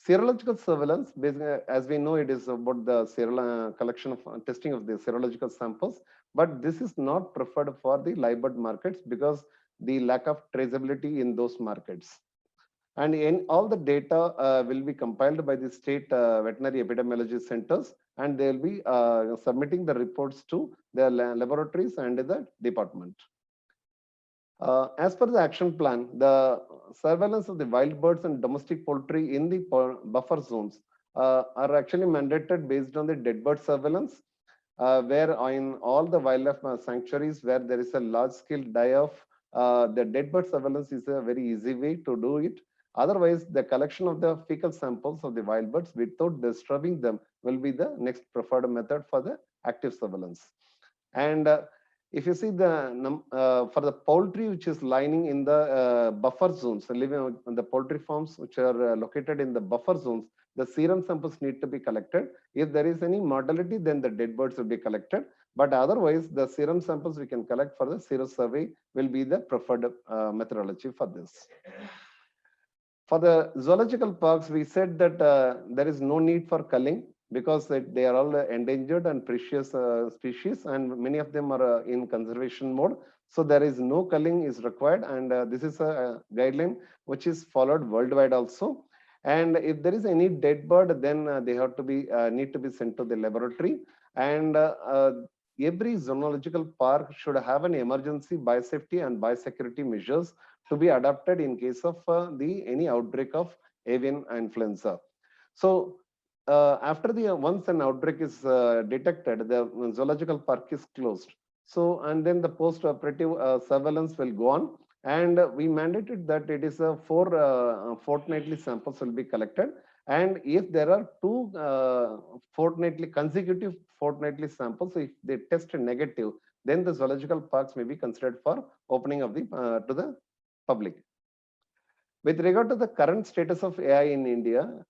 Serological surveillance, basically, as we know, it is about the collection of testing of the serological samples, but this is not preferred for the live bird markets because the lack of traceability in those markets. And in all the data will be compiled by the state veterinary epidemiology centers, and they will be submitting the reports to the laboratories and the department. As per the action plan, the surveillance of the wild birds and domestic poultry in the buffer zones are actually mandated based on the dead bird surveillance, where in all the wildlife sanctuaries where there is a large scale die-off, the dead bird surveillance is a very easy way to do it. Otherwise, the collection of the fecal samples of the wild birds without disturbing them will be the next preferred method for the active surveillance. And if you see the for the poultry which is lining in the buffer zones, living on the poultry farms which are located in the buffer zones, the serum samples need to be collected. If there is any mortality, then the dead birds will be collected. But otherwise, the serum samples we can collect for the serosurvey will be the preferred methodology for this. For the zoological parks, we said that there is no need for culling because they are all endangered and precious species, and many of them are in conservation mode. So there is no culling is required, and this is a guideline which is followed worldwide also. And if there is any dead bird, then they have to be need to be sent to the laboratory. And every zoological park should have an emergency biosafety and biosecurity measures to be adopted in case of any outbreak of avian influenza. So after once an outbreak is detected, the zoological park is closed. So, and then the post-operative surveillance will go on, and we mandated that it is 4 fortnightly samples will be collected. And if there are 2 consecutive fortnightly samples, if they test negative, then the zoological parks may be considered for opening of the to the public. With regard to the current status of AI in India,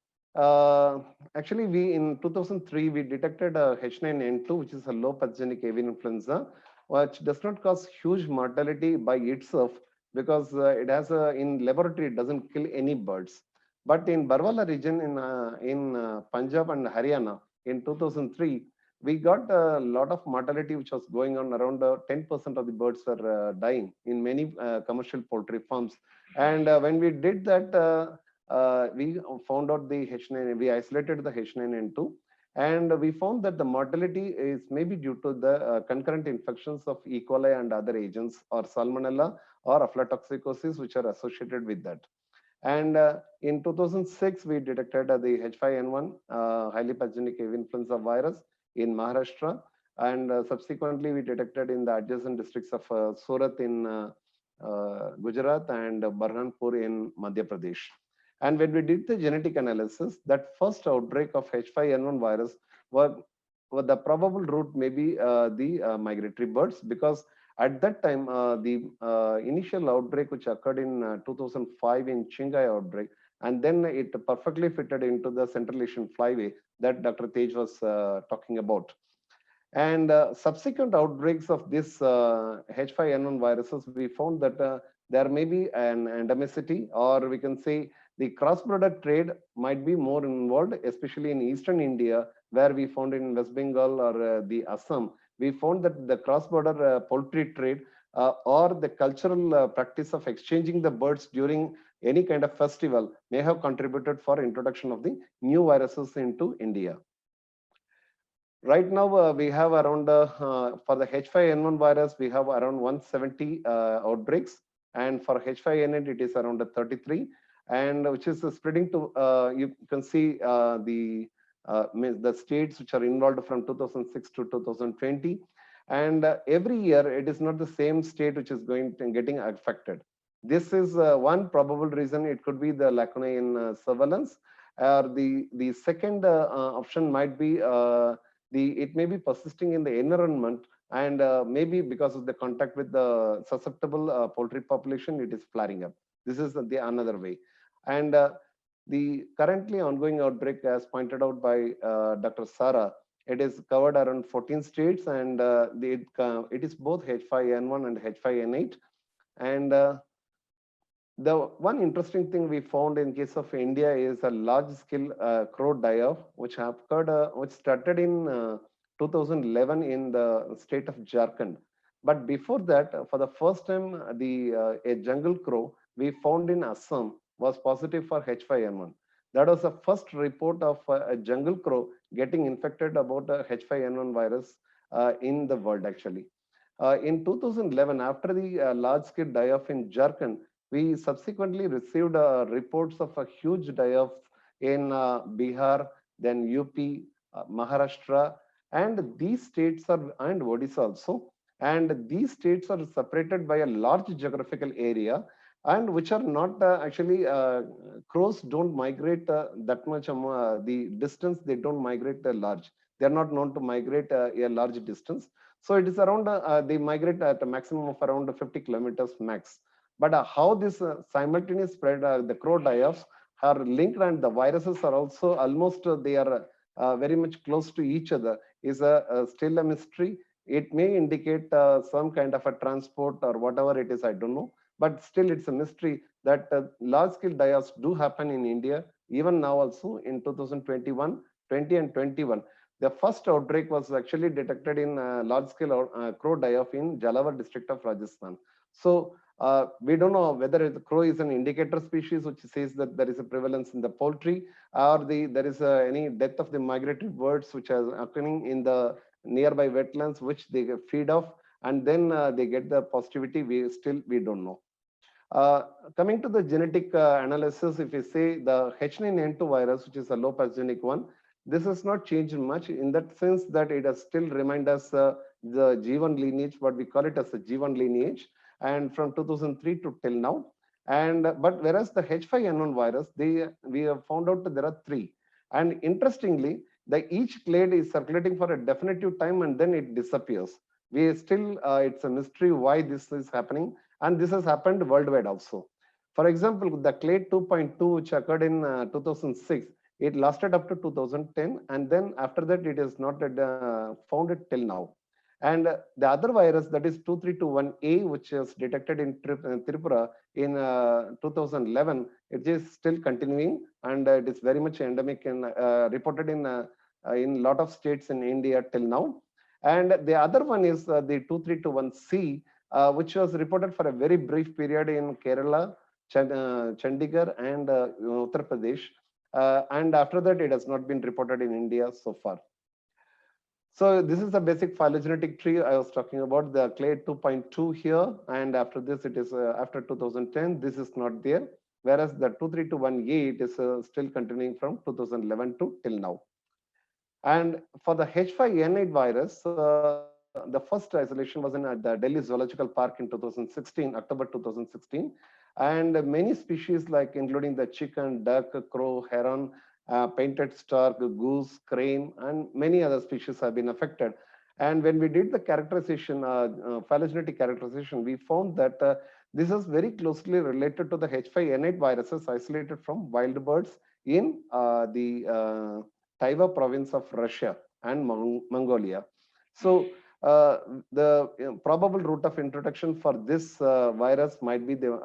actually we in 2003 we detected H9N2, which is a low pathogenic avian influenza, which does not cause huge mortality by itself because it has in laboratory it doesn't kill any birds. But in Barwala region in Punjab and Haryana in 2003, we got a lot of mortality which was going on. Around 10% of the birds were dying in many commercial poultry farms. And when we did that, we found out the H9, we isolated the H9N2, and we found that the mortality is maybe due to the concurrent infections of E. coli and other agents, or Salmonella or aflatoxicosis, which are associated with that. And in 2006, we detected the H5N1 highly pathogenic avian influenza virus in Maharashtra. And subsequently, we detected in the adjacent districts of Surat in Gujarat and Burhanpur in Madhya Pradesh. And when we did the genetic analysis, that first outbreak of H5N1 virus was the probable route may be the migratory birds, because at that time, the initial outbreak which occurred in 2005 in Chingai outbreak, and then it perfectly fitted into the Central Asian flyway that Dr. Tej was talking about. And subsequent outbreaks of this H5N1 viruses, we found that there may be an endemicity, or we can say the cross-border trade might be more involved, especially in eastern India, where we found in West Bengal or the Assam. We found that the cross-border poultry trade or the cultural practice of exchanging the birds during any kind of festival may have contributed for introduction of the new viruses into India. Right now, we have around, for the H5N1 virus, we have around 170 outbreaks. And for H5N8, it is around 33, and which is spreading to, you can see the states which are involved from 2006 to 2020. And every year, it is not the same state which is getting affected. This is one probable reason. It could be the lacunae in surveillance. The second option might be it may be persisting in the environment, and maybe because of the contact with the susceptible poultry population, it is flaring up. This is the another way. And the currently ongoing outbreak, as pointed out by Dr. Sara, it is covered around 14 states, and it is both H5N1 and H5N8. And the one interesting thing we found in case of India is a large-scale crow die-off, which occurred, which started in 2011 in the state of Jharkhand. But before that, for the first time, a jungle crow we found in Assam was positive for H5N1. That was the first report of a jungle crow getting infected about a H5N1 virus in the world, actually. In 2011, after the large-scale die-off in Jharkhand, we subsequently received reports of a huge die-off in Bihar, then UP, Maharashtra, and these states are, and Odisha also. And these states are separated by a large geographical area, and which are not actually, crows don't migrate that much, the distance, they don't migrate large. They're not known to migrate a large distance. So it is around, they migrate at a maximum of around 50 kilometers max. But how this simultaneous spread, the crow die-offs are linked, and the viruses are also almost, they are very much close to each other, is still a mystery. It may indicate some kind of a transport or whatever it is, I don't know. But still, it's a mystery that large-scale die-offs do happen in India, even now also in 2021, 20 and 21. The first outbreak was actually detected in large-scale crow die-off in Jalawar district of Rajasthan. So we don't know whether the crow is an indicator species which says that there is a prevalence in the poultry, or there is any death of the migratory birds which are occurring in the nearby wetlands which they feed off, and then they get the positivity. We don't know. Coming to the genetic analysis, if you say the H9N2 virus, which is a low pathogenic one, this has not changed much in that sense that it has still remained as the G1 lineage, what we call it as the G1 lineage, and from 2003 to till now. And but whereas the H5N1 virus, we have found out that there are 3. And interestingly, each clade is circulating for a definitive time and then it disappears. We still, it's a mystery why this is happening, and this has happened worldwide also. For example, the clade 2.2, which occurred in 2006, it lasted up to 2010, and then after that it is not found it till now. And the other virus, that is 2321A, which is detected in Tripura in 2011, it is still continuing, and it is very much endemic and reported in lot of states in India till now. And the other one is the 2321C, which was reported for a very brief period in Kerala, Chandigarh, and Uttar Pradesh. And after that, it has not been reported in India so far. So this is the basic phylogenetic tree I was talking about, the clade 2.2 here, and after this it is after 2010, this is not there, whereas the 2321A, it is still continuing from 2011 to till now. And for the H5N8 virus, the first isolation was in the Delhi Zoological Park in 2016, October 2016. And many species, like including the chicken, duck, crow, heron, painted stork, goose, crane, and many other species have been affected. And when we did the characterization, phylogenetic characterization, we found that this is very closely related to the H5N8 viruses isolated from wild birds in the Taiva province of Russia and Mongolia. So the probable route of introduction for this virus might be the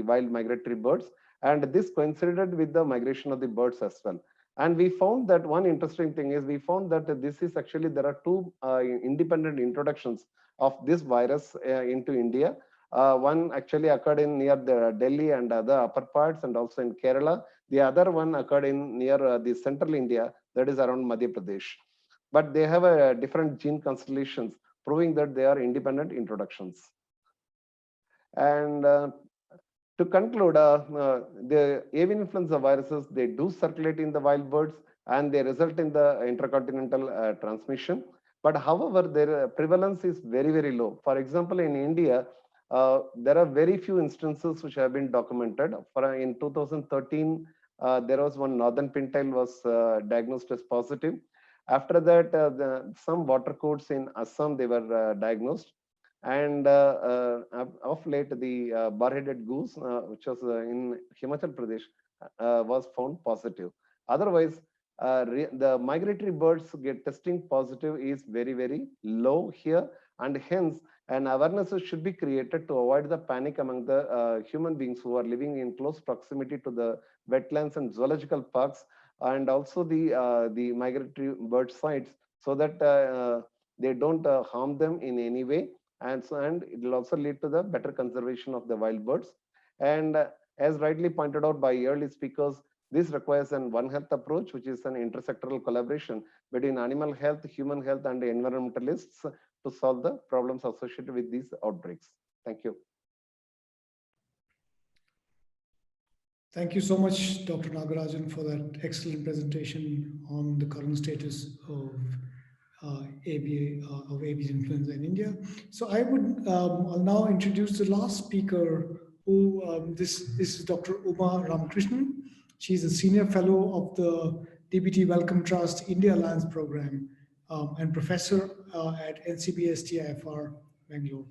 wild migratory birds, and this coincided with the migration of the birds as well. And we found that one interesting thing is we found that this is actually, there are two independent introductions of this virus into India. One actually occurred in near the Delhi and other upper parts, and also in Kerala. The other one occurred in near the central India, that is around Madhya Pradesh. But they have a different gene constellations, proving that they are independent introductions. And to conclude, the avian influenza viruses, they do circulate in the wild birds, and they result in the intercontinental transmission. But however, their prevalence is very, very low. For example, in India, there are very few instances which have been documented. In 2013, there was one northern pintile was diagnosed as positive. After that, some water codes in Assam, they were diagnosed. And of late, the bar-headed goose, which was in Himachal Pradesh, was found positive. Otherwise, the migratory birds get testing positive is very, very low here, and hence an awareness should be created to avoid the panic among the human beings who are living in close proximity to the wetlands and zoological parks, and also the migratory bird sites, so that they don't harm them in any way. And it will also lead to the better conservation of the wild birds. And as rightly pointed out by early speakers, this requires an One Health approach, which is an intersectoral collaboration between animal health, human health, and environmentalists to solve the problems associated with these outbreaks. Thank you. Thank you so much, Dr. Nagarajan, for that excellent presentation on the current status of avian influenza in India. So I would I'll now introduce the last speaker, who this is Dr. Uma Ramakrishnan. She's a senior fellow of the DBT Wellcome Trust India Alliance Program and professor at NCBS-TIFR, Bangalore.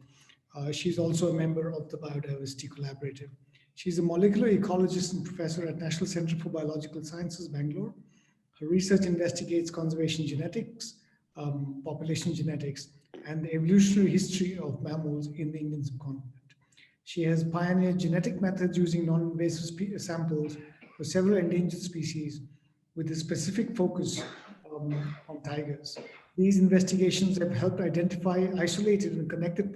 She's also a member of the Biodiversity Collaborative. She's a molecular ecologist and professor at National Center for Biological Sciences, Bangalore. Her research investigates conservation genetics, population genetics, and the evolutionary history of mammals in the Indian subcontinent. She has pioneered genetic methods using non-invasive samples for several endangered species with a specific focus on tigers. These investigations have helped identify isolated and connected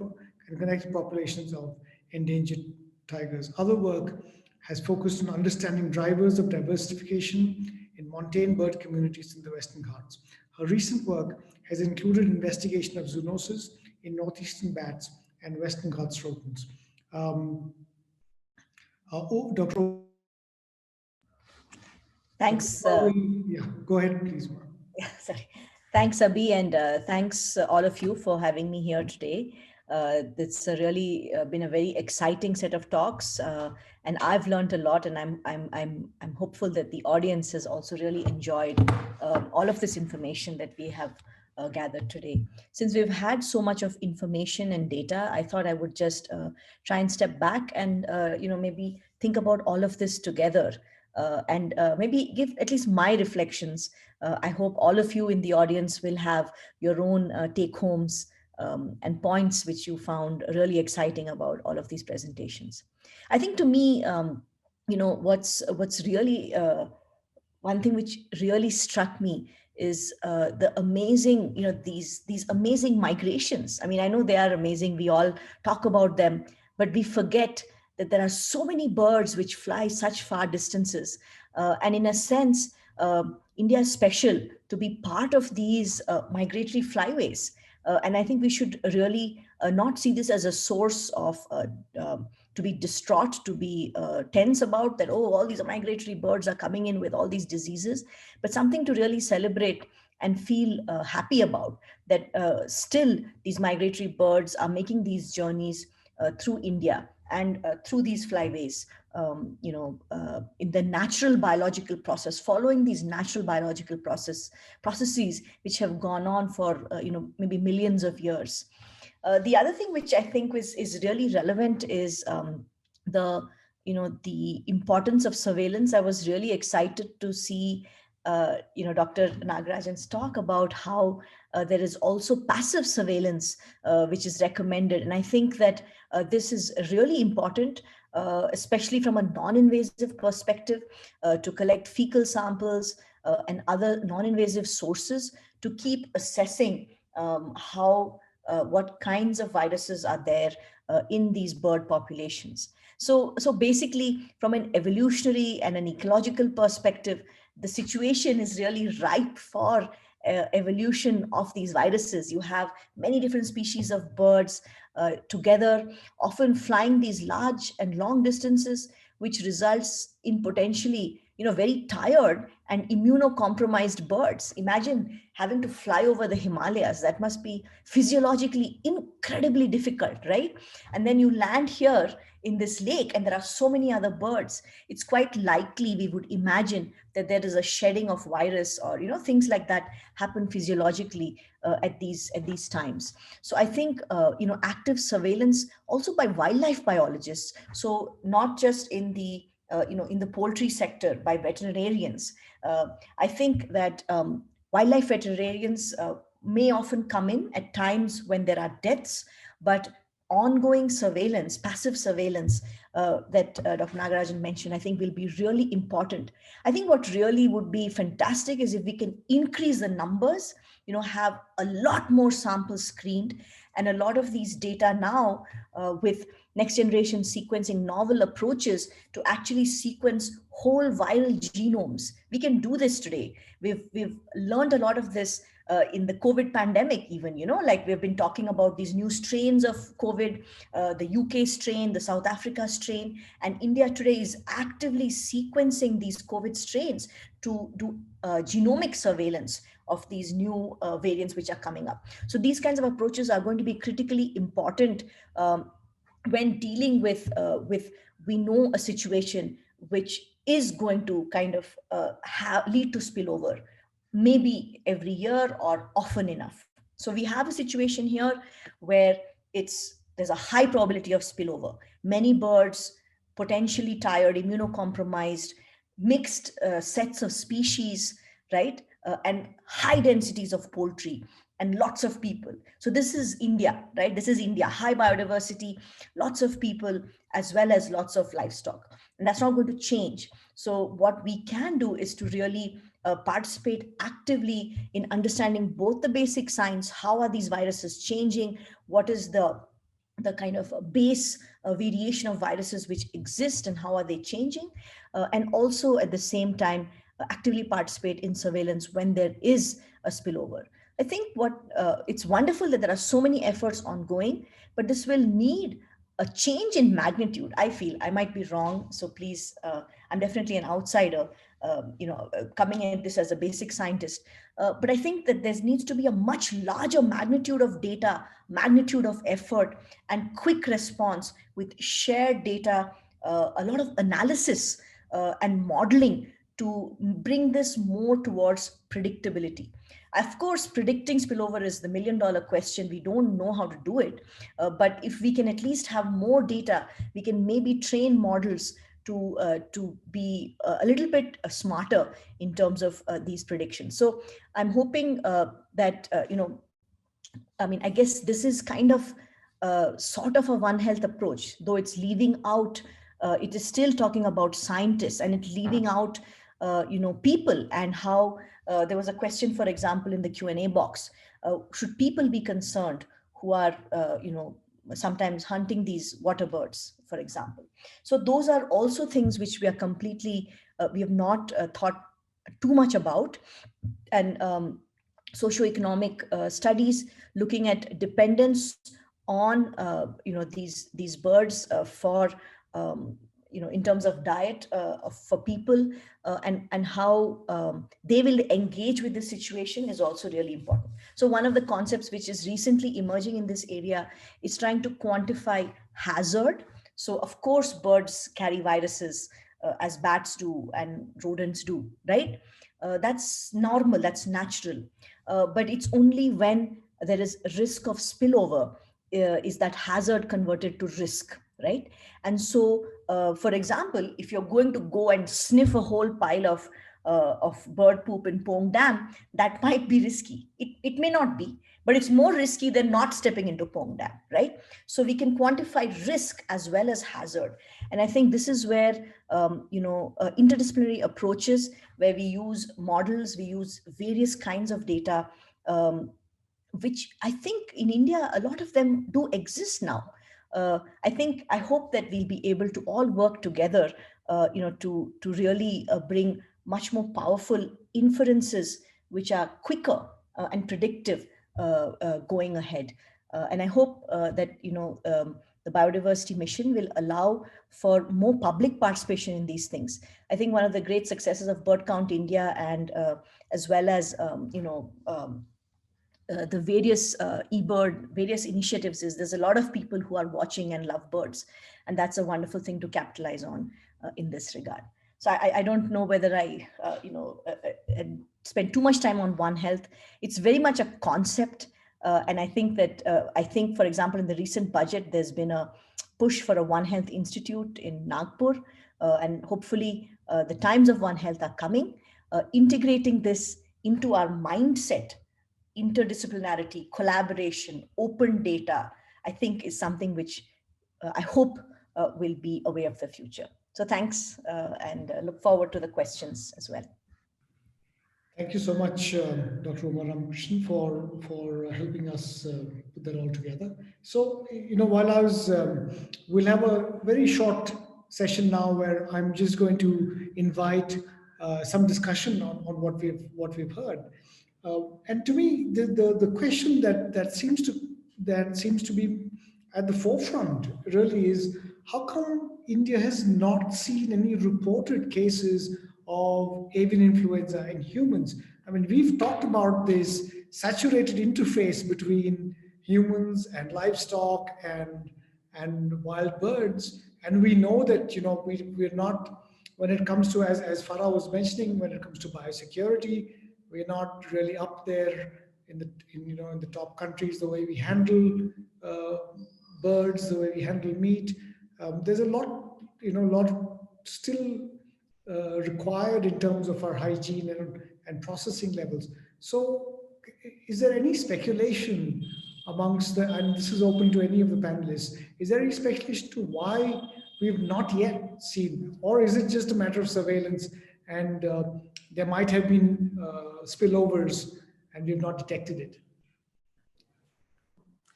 populations of endangered tigers. Other work has focused on understanding drivers of diversification in montane bird communities in the Western Ghats. Her recent work has included investigation of zoonosis in northeastern bats and Western Ghats rodents. Dr. Thanks. Yeah, go ahead, please. Yeah, sorry. Thanks, Abhi, and thanks all of you for having me here today. It's really been a very exciting set of talks, and I've learned a lot, and I'm hopeful that the audience has also really enjoyed all of this information that we have gathered today. Since we've had so much of information and data, I thought I would just try and step back and maybe think about all of this together. And maybe give at least my reflections. I hope all of you in the audience will have your own take-homes and points which you found really exciting about all of these presentations. I think to me, what's really one thing which really struck me is the amazing, these amazing migrations. I mean, I know they are amazing. We all talk about them, but we forget that there are so many birds which fly such far distances. And in a sense, India is special to be part of these migratory flyways. And I think we should really not see this as a source of to be distraught, to be tense about that, oh, all these migratory birds are coming in with all these diseases, but something to really celebrate and feel happy about, that still these migratory birds are making these journeys through India and through these flyways, in the natural biological process, following these natural biological processes which have gone on for maybe millions of years. The other thing which I think is really relevant is the importance of surveillance. I was really excited to see Dr. Nagarajan's talk about how there is also passive surveillance which is recommended, and I think that this is really important. Especially from a non-invasive perspective, to collect fecal samples and other non-invasive sources to keep assessing what kinds of viruses are there in these bird populations. So basically, from an evolutionary and an ecological perspective, the situation is really ripe for evolution of these viruses. You have many different species of birds together, often flying these large and long distances, which results in potentially, very tired and immunocompromised birds. Imagine having to fly over the Himalayas. That must be physiologically incredibly difficult, right? And then you land here in this lake and there are so many other birds. It's quite likely, we would imagine, that there is a shedding of virus or things like that happen physiologically at these times. So I think active surveillance also by wildlife biologists, so not just in the in the poultry sector by veterinarians. I think that wildlife veterinarians may often come in at times when there are deaths, but ongoing surveillance, passive surveillance that Dr. Nagarajan mentioned, I think will be really important. I think what really would be fantastic is if we can increase the numbers, have a lot more samples screened, and a lot of these data now with next generation sequencing, novel approaches to actually sequence whole viral genomes. We can do this today. We've learned a lot of this in the COVID pandemic, even, like we've been talking about these new strains of COVID, the UK strain, the South Africa strain, and India today is actively sequencing these COVID strains to do genomic surveillance of these new variants which are coming up. So these kinds of approaches are going to be critically important when dealing with we know a situation which is going to kind of lead to spillover, maybe every year or often enough. So we have a situation here where there's a high probability of spillover. Many birds, potentially tired, immunocompromised, mixed sets of species, right? And high densities of poultry and lots of people. So this is India, right? This is India, high biodiversity, lots of people, as well as lots of livestock. And that's not going to change. So what we can do is to really participate actively in understanding both the basic science, how are these viruses changing, what is the kind of base variation of viruses which exist and how are they changing, and also at the same time actively participate in surveillance when there is a spillover. I think it's wonderful that there are so many efforts ongoing, but this will need a change in magnitude. I feel, I might be wrong, so please, I'm definitely an outsider, coming at this as a basic scientist. But I think that there needs to be a much larger magnitude of data, magnitude of effort, and quick response with shared data, a lot of analysis and modeling to bring this more towards predictability. Of course, predicting spillover is the million-dollar question. We don't know how to do it. But if we can at least have more data, we can maybe train models to be a little bit smarter in terms of these predictions. So I'm hoping that I mean, I guess this is kind of sort of a One Health approach, though it's leaving out, it is still talking about scientists, and it's leaving out, people, and how there was a question, for example, in the Q&A box, should people be concerned who are, sometimes hunting these water birds, for example. So those are also things which we are completely, we have not thought too much about. And socioeconomic studies looking at dependence on these birds for in terms of diet for people, and how they will engage with the situation is also really important. So one of the concepts which is recently emerging in this area is trying to quantify hazard. So of course birds carry viruses, as bats do and rodents do, right? That's normal, that's natural. But it's only when there is risk of spillover is that hazard converted to risk, right? And so, for example, if you're going to go and sniff a whole pile of bird poop in Pong Dam, that might be risky. It may not be, but it's more risky than not stepping into Pong Dam, right? So we can quantify risk as well as hazard. And I think this is where, interdisciplinary approaches, where we use models, we use various kinds of data, which I think in India, a lot of them do exist now. I hope that we'll be able to all work together, to really bring much more powerful inferences, which are quicker and predictive going ahead. And I hope that, the biodiversity mission will allow for more public participation in these things. I think one of the great successes of Bird Count India, and as well as, the various eBird, various initiatives, is there's a lot of people who are watching and love birds. And that's a wonderful thing to capitalize on in this regard. So I don't know whether I, spend too much time on One Health. It's very much a concept. And I think that, for example, in the recent budget, there's been a push for a One Health Institute in Nagpur. And hopefully the times of One Health are coming, integrating this into our mindset. Interdisciplinarity, collaboration, open data, I think is something which I hope will be a way of the future. So thanks, and look forward to the questions as well. Thank you so much, Dr. Uma Ramakrishnan, for helping us put that all together. So, while I was, we'll have a very short session now where I'm just going to invite some discussion on what we've heard. And to me, the question that seems to be at the forefront really is, how come India has not seen any reported cases of avian influenza in humans? I mean, we've talked about this saturated interface between humans and livestock and wild birds, and we know that we're not, when it comes to, as Farah was mentioning, when it comes to biosecurity, we're not really up there in the top countries, the way we handle birds, the way we handle meat. There's a lot still required in terms of our hygiene and processing levels. So is there any speculation amongst and this is open to any of the panelists, is there any speculation to why we've not yet seen, or is it just a matter of surveillance and there might have been spillovers and we've not detected it?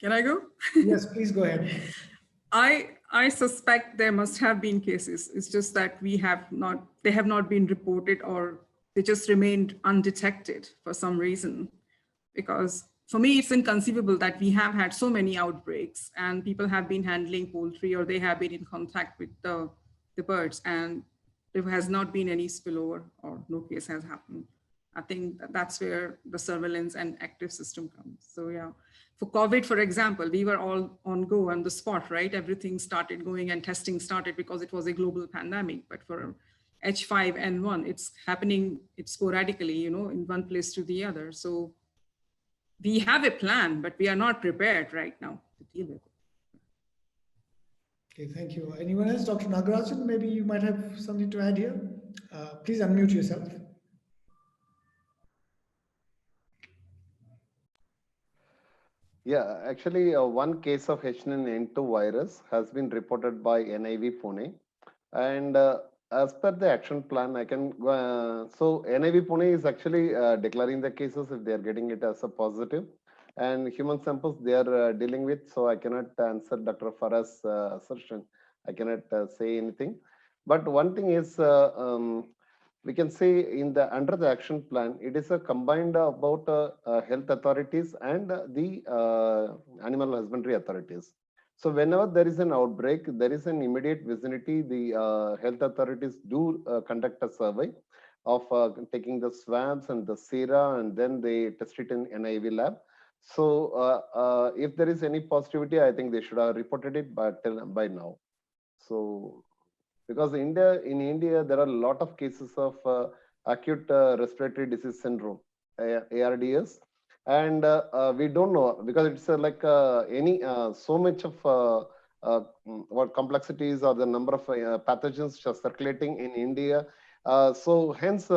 Can I go? Yes, please go ahead. I suspect there must have been cases. It's just that they have not been reported, or they just remained undetected for some reason. Because for me, it's inconceivable that we have had so many outbreaks and people have been handling poultry, or they have been in contact with the birds, and there has not been any spillover, or no case has happened. I think that's where the surveillance and active system comes. So yeah, for COVID, for example, we were all on go on the spot, right? Everything started going and testing started because it was a global pandemic. But for H5N1, it's happening, it's sporadically, in one place to the other. So we have a plan, but we are not prepared right now to deal with it. Okay, thank you. Anyone else? Dr. Nagarajan, maybe you might have something to add here. Please unmute yourself. Yeah, actually, one case of H1N2 virus has been reported by NIV Pune. And as per the action plan, I can so NIV Pune is actually declaring the cases if they are getting it as a positive, and human samples they are dealing with. So I cannot answer Dr. Farah's assertion. I cannot say anything. But one thing is, we can say in the under the action plan, it is a combined about health authorities and the animal husbandry authorities. So whenever there is an outbreak, there is an immediate vicinity, the health authorities do conduct a survey of taking the swabs and the sera, and then they test it in NIV lab. So if there is any positivity, I think they should have reported it by now. So because in India, there are a lot of cases of acute respiratory disease syndrome, ARDS, and we don't know because it's like so much of what complexities or the number of pathogens which are circulating in India. So hence,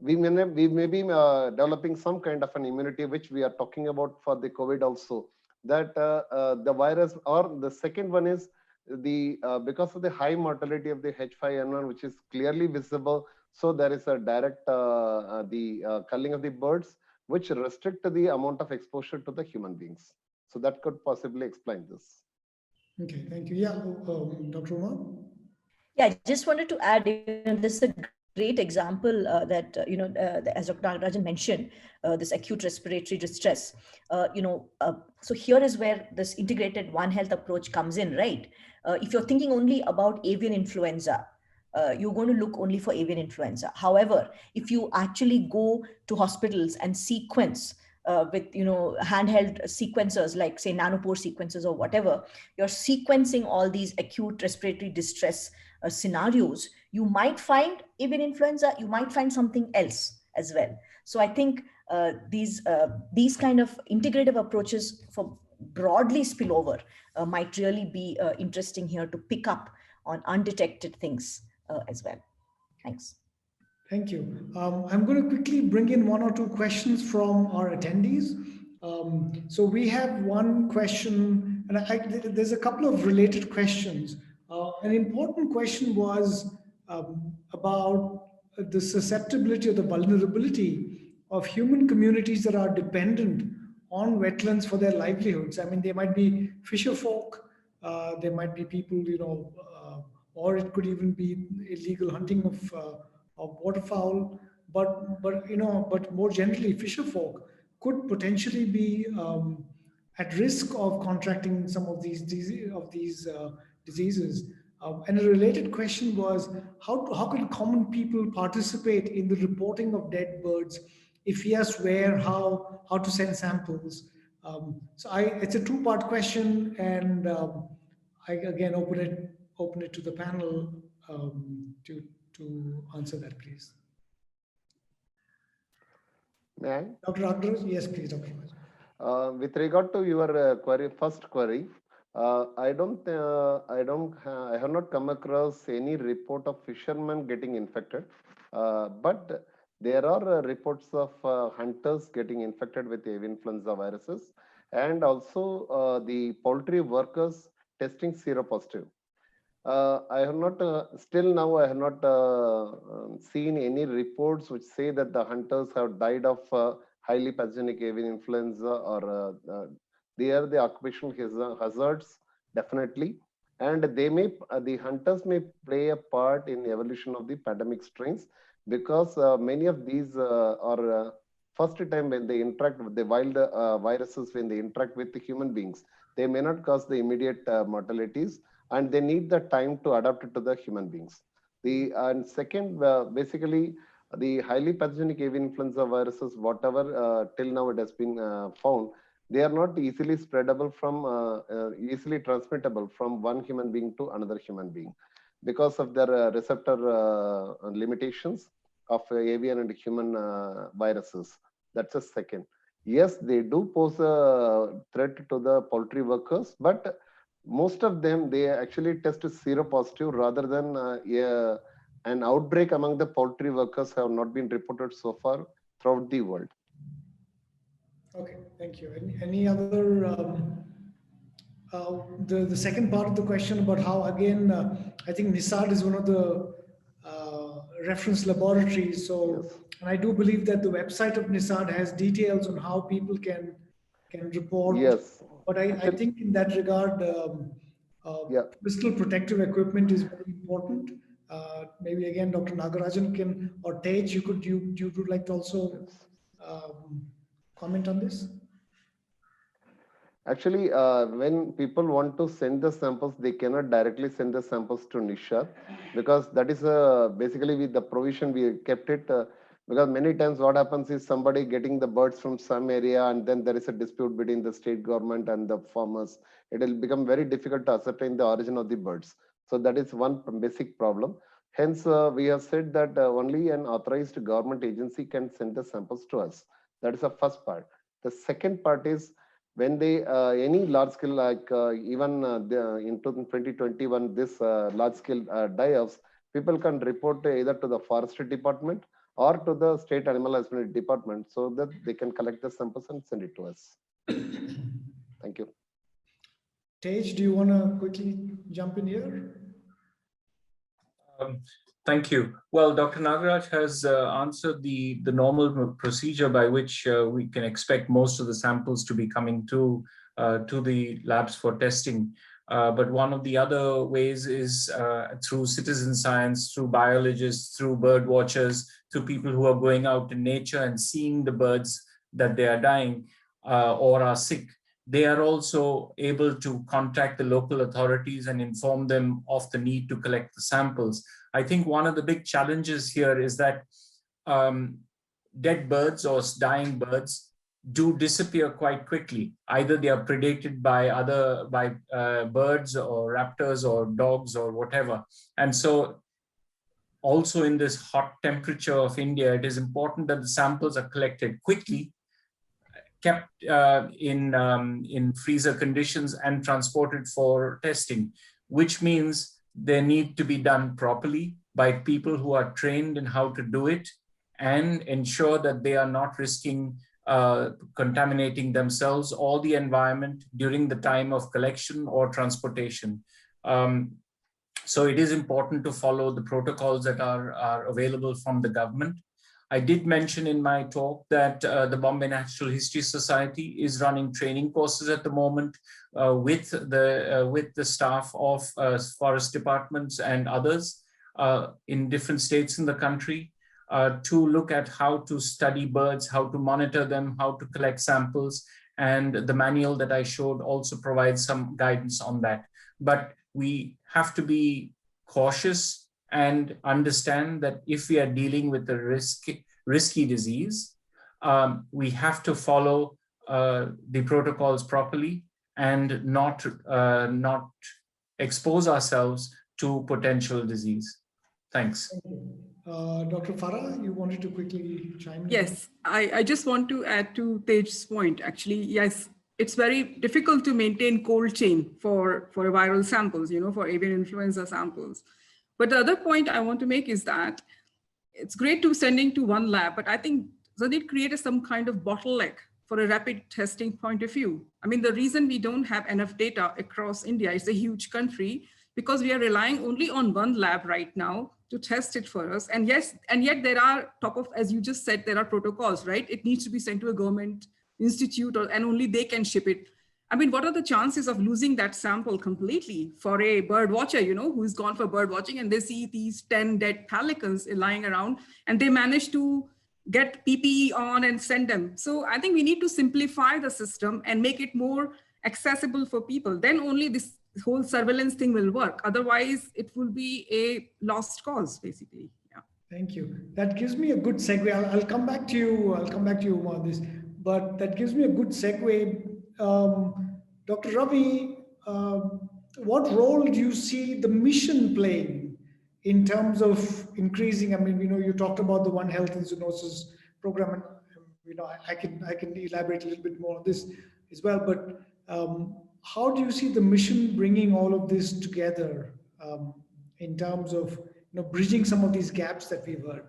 we may be developing some kind of an immunity, which we are talking about for the COVID also. That the virus, or the second one is the because of the high mortality of the H5N1, which is clearly visible. So there is a direct culling of the birds, which restrict the amount of exposure to the human beings. So that could possibly explain this. Okay, thank you. Yeah, Dr. Umar? Yeah, I just wanted to add, this is a great example that, as Dr. Nagarajan mentioned, this acute respiratory distress. So here is where this integrated One Health approach comes in, right? If you're thinking only about avian influenza, you're going to look only for avian influenza. However, if you actually go to hospitals and sequence with handheld sequencers like say nanopore sequencers or whatever, you're sequencing all these acute respiratory distress scenarios, you might find avian influenza, you might find something else as well. So I think these kind of integrative approaches for broadly spillover might really be interesting here to pick up on undetected things as well. Thanks. Thank you. I'm going to quickly bring in one or two questions from our attendees. So we have one question, and there's a couple of related questions. An important question was about the susceptibility or the vulnerability of human communities that are dependent on wetlands for their livelihoods. I mean, they might be fisher folk, there might be people, or it could even be illegal hunting of waterfowl, but more generally, fisher folk could potentially be at risk of contracting some of these diseases. And a related question was, how can common people participate in the reporting of dead birds? If yes, where, how to send samples? It's a two-part question, and I again open it to the panel to answer that, please. May I? Dr. Agrawal, yes, please, Dr. With regard to your first query, I have not come across any report of fishermen getting infected, but there are reports of hunters getting infected with avian influenza viruses, and also the poultry workers testing seropositive. I have not, still now, I have not seen any reports which say that the hunters have died of highly pathogenic avian influenza, or they are the occupational hazards, definitely. And they may, the hunters may play a part in the evolution of the pandemic strains, because many of these are first time when they interact with the wild viruses, when they interact with the human beings, they may not cause the immediate mortalities, and they need the time to adapt it to the human beings. And second, basically, the highly pathogenic avian influenza viruses, whatever till now it has been found, they are not easily spreadable from, easily transmittable from one human being to another human being, because of their receptor limitations of avian and human viruses. That's a second. Yes, they do pose a threat to the poultry workers, but most of them, they actually test seropositive rather than an outbreak among the poultry workers have not been reported so far throughout the world. Okay, thank you. Any other, the second part of the question about how, again, I think NISAD is one of the reference laboratories. So, Yes. and I do believe that the website of NISAD has details on how people can report. Yes. But I Actually, think in that regard, yeah. personal protective equipment is very important. Maybe again, Dr. Nagarajan can, or Tej, you would like to also comment on this? Actually, when people want to send the samples, they cannot directly send the samples to NISHAD because that is basically with the provision we kept it. Because many times what happens is somebody getting the birds from some area and then there is a dispute between the state government and the farmers. It will become very difficult to ascertain the origin of the birds. So that is one basic problem. Hence, we have said that only an authorized government agency can send the samples to us. That is the first part. The second part is when they any large scale like even in 2021 this large scale die-offs, people can report either to the forestry department or to the state animal husbandry department so that they can collect the samples and send it to us. Thank you. Tej, do you want to quickly jump in here? Thank you. Well, Dr. Nagaraj has answered the normal procedure by which we can expect most of the samples to be coming to the labs for testing. But one of the other ways is through citizen science, through biologists, through bird watchers, through people who are going out in nature and seeing the birds that they are dying or are sick. They are also able to contact the local authorities and inform them of the need to collect the samples. I think one of the big challenges here is that dead birds or dying birds do disappear quite quickly. Either they are predated by birds or raptors or dogs or whatever. And so also in this hot temperature of India, it is important that the samples are collected quickly, kept in freezer conditions and transported for testing, which means they need to be done properly by people who are trained in how to do it and ensure that they are not risking contaminating themselves or the environment during the time of collection or transportation. So it is important to follow the protocols that are available from the government. I did mention in my talk that the Bombay Natural History Society is running training courses at the moment with the staff of forest departments and others in different states in the country to look at how to study birds, how to monitor them, how to collect samples. And the manual that I showed also provides some guidance on that. But we have to be cautious and understand that if we are dealing with a risky disease, we have to follow the protocols properly and not expose ourselves to potential disease. Thanks. Dr. Farah, you wanted to quickly chime in? Yes, I just want to add to Tej's point. Actually, yes, it's very difficult to maintain cold chain for viral samples, for avian influenza samples. But the other point I want to make is that it's great to sending to one lab, but I think does it create some kind of bottleneck for a rapid testing point of view? I mean, the reason we don't have enough data across India, it's a huge country, because we are relying only on one lab right now to test it for us. And yes, and yet there are as you just said, there are protocols, right? It needs to be sent to a government institute and only they can ship it. I mean, what are the chances of losing that sample completely for a bird watcher, who's gone for bird watching and they see these 10 dead pelicans lying around and they manage to get PPE on and send them. So I think we need to simplify the system and make it more accessible for people. Then only this whole surveillance thing will work. Otherwise, it will be a lost cause, basically. Yeah. Thank you. That gives me a good segue. I'll come back to you. I'll come back to you on this, but that gives me a good segue. Dr. Ravi, what role do you see the mission playing in terms of increasing? I mean, you talked about the One Health and Zoonosis program, and I can elaborate a little bit more on this as well. But how do you see the mission bringing all of this together in terms of bridging some of these gaps that we've heard?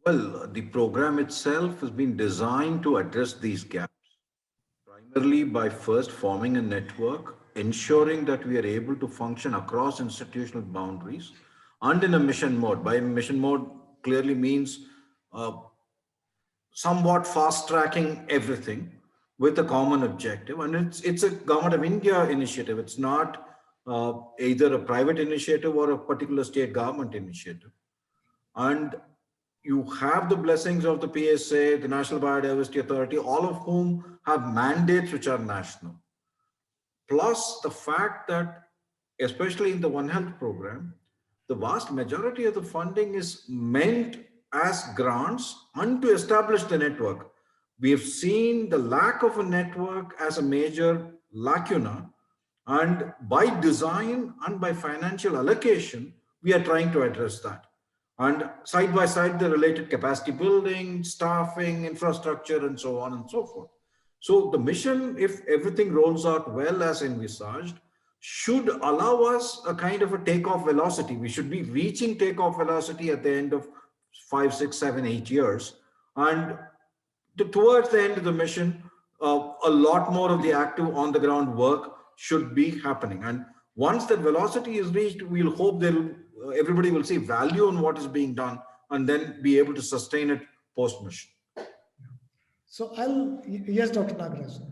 Well, the program itself has been designed to address these gaps, primarily by first forming a network, ensuring that we are able to function across institutional boundaries and in a mission mode. By mission mode clearly means uh, somewhat fast tracking everything with a common objective. And it's a government of India initiative. It's not either a private initiative or a particular state government initiative. And you have the blessings of the PSA, the National Biodiversity Authority, all of whom have mandates which are national. Plus the fact that, especially in the One Health program, the vast majority of the funding is meant as grants and to establish the network. We have seen the lack of a network as a major lacuna, and by design and by financial allocation, we are trying to address that. And side by side, the related capacity building, staffing, infrastructure, and so on and so forth. So the mission, if everything rolls out well as envisaged, should allow us a kind of a takeoff velocity. We should be reaching takeoff velocity at the end of 5, 6, 7, 8 years. And towards the end of the mission, a lot more of the active on the ground work should be happening. And once that velocity is reached, we'll hope everybody will see value in what is being done and then be able to sustain it post mission. So yes, Dr. Nagarajan,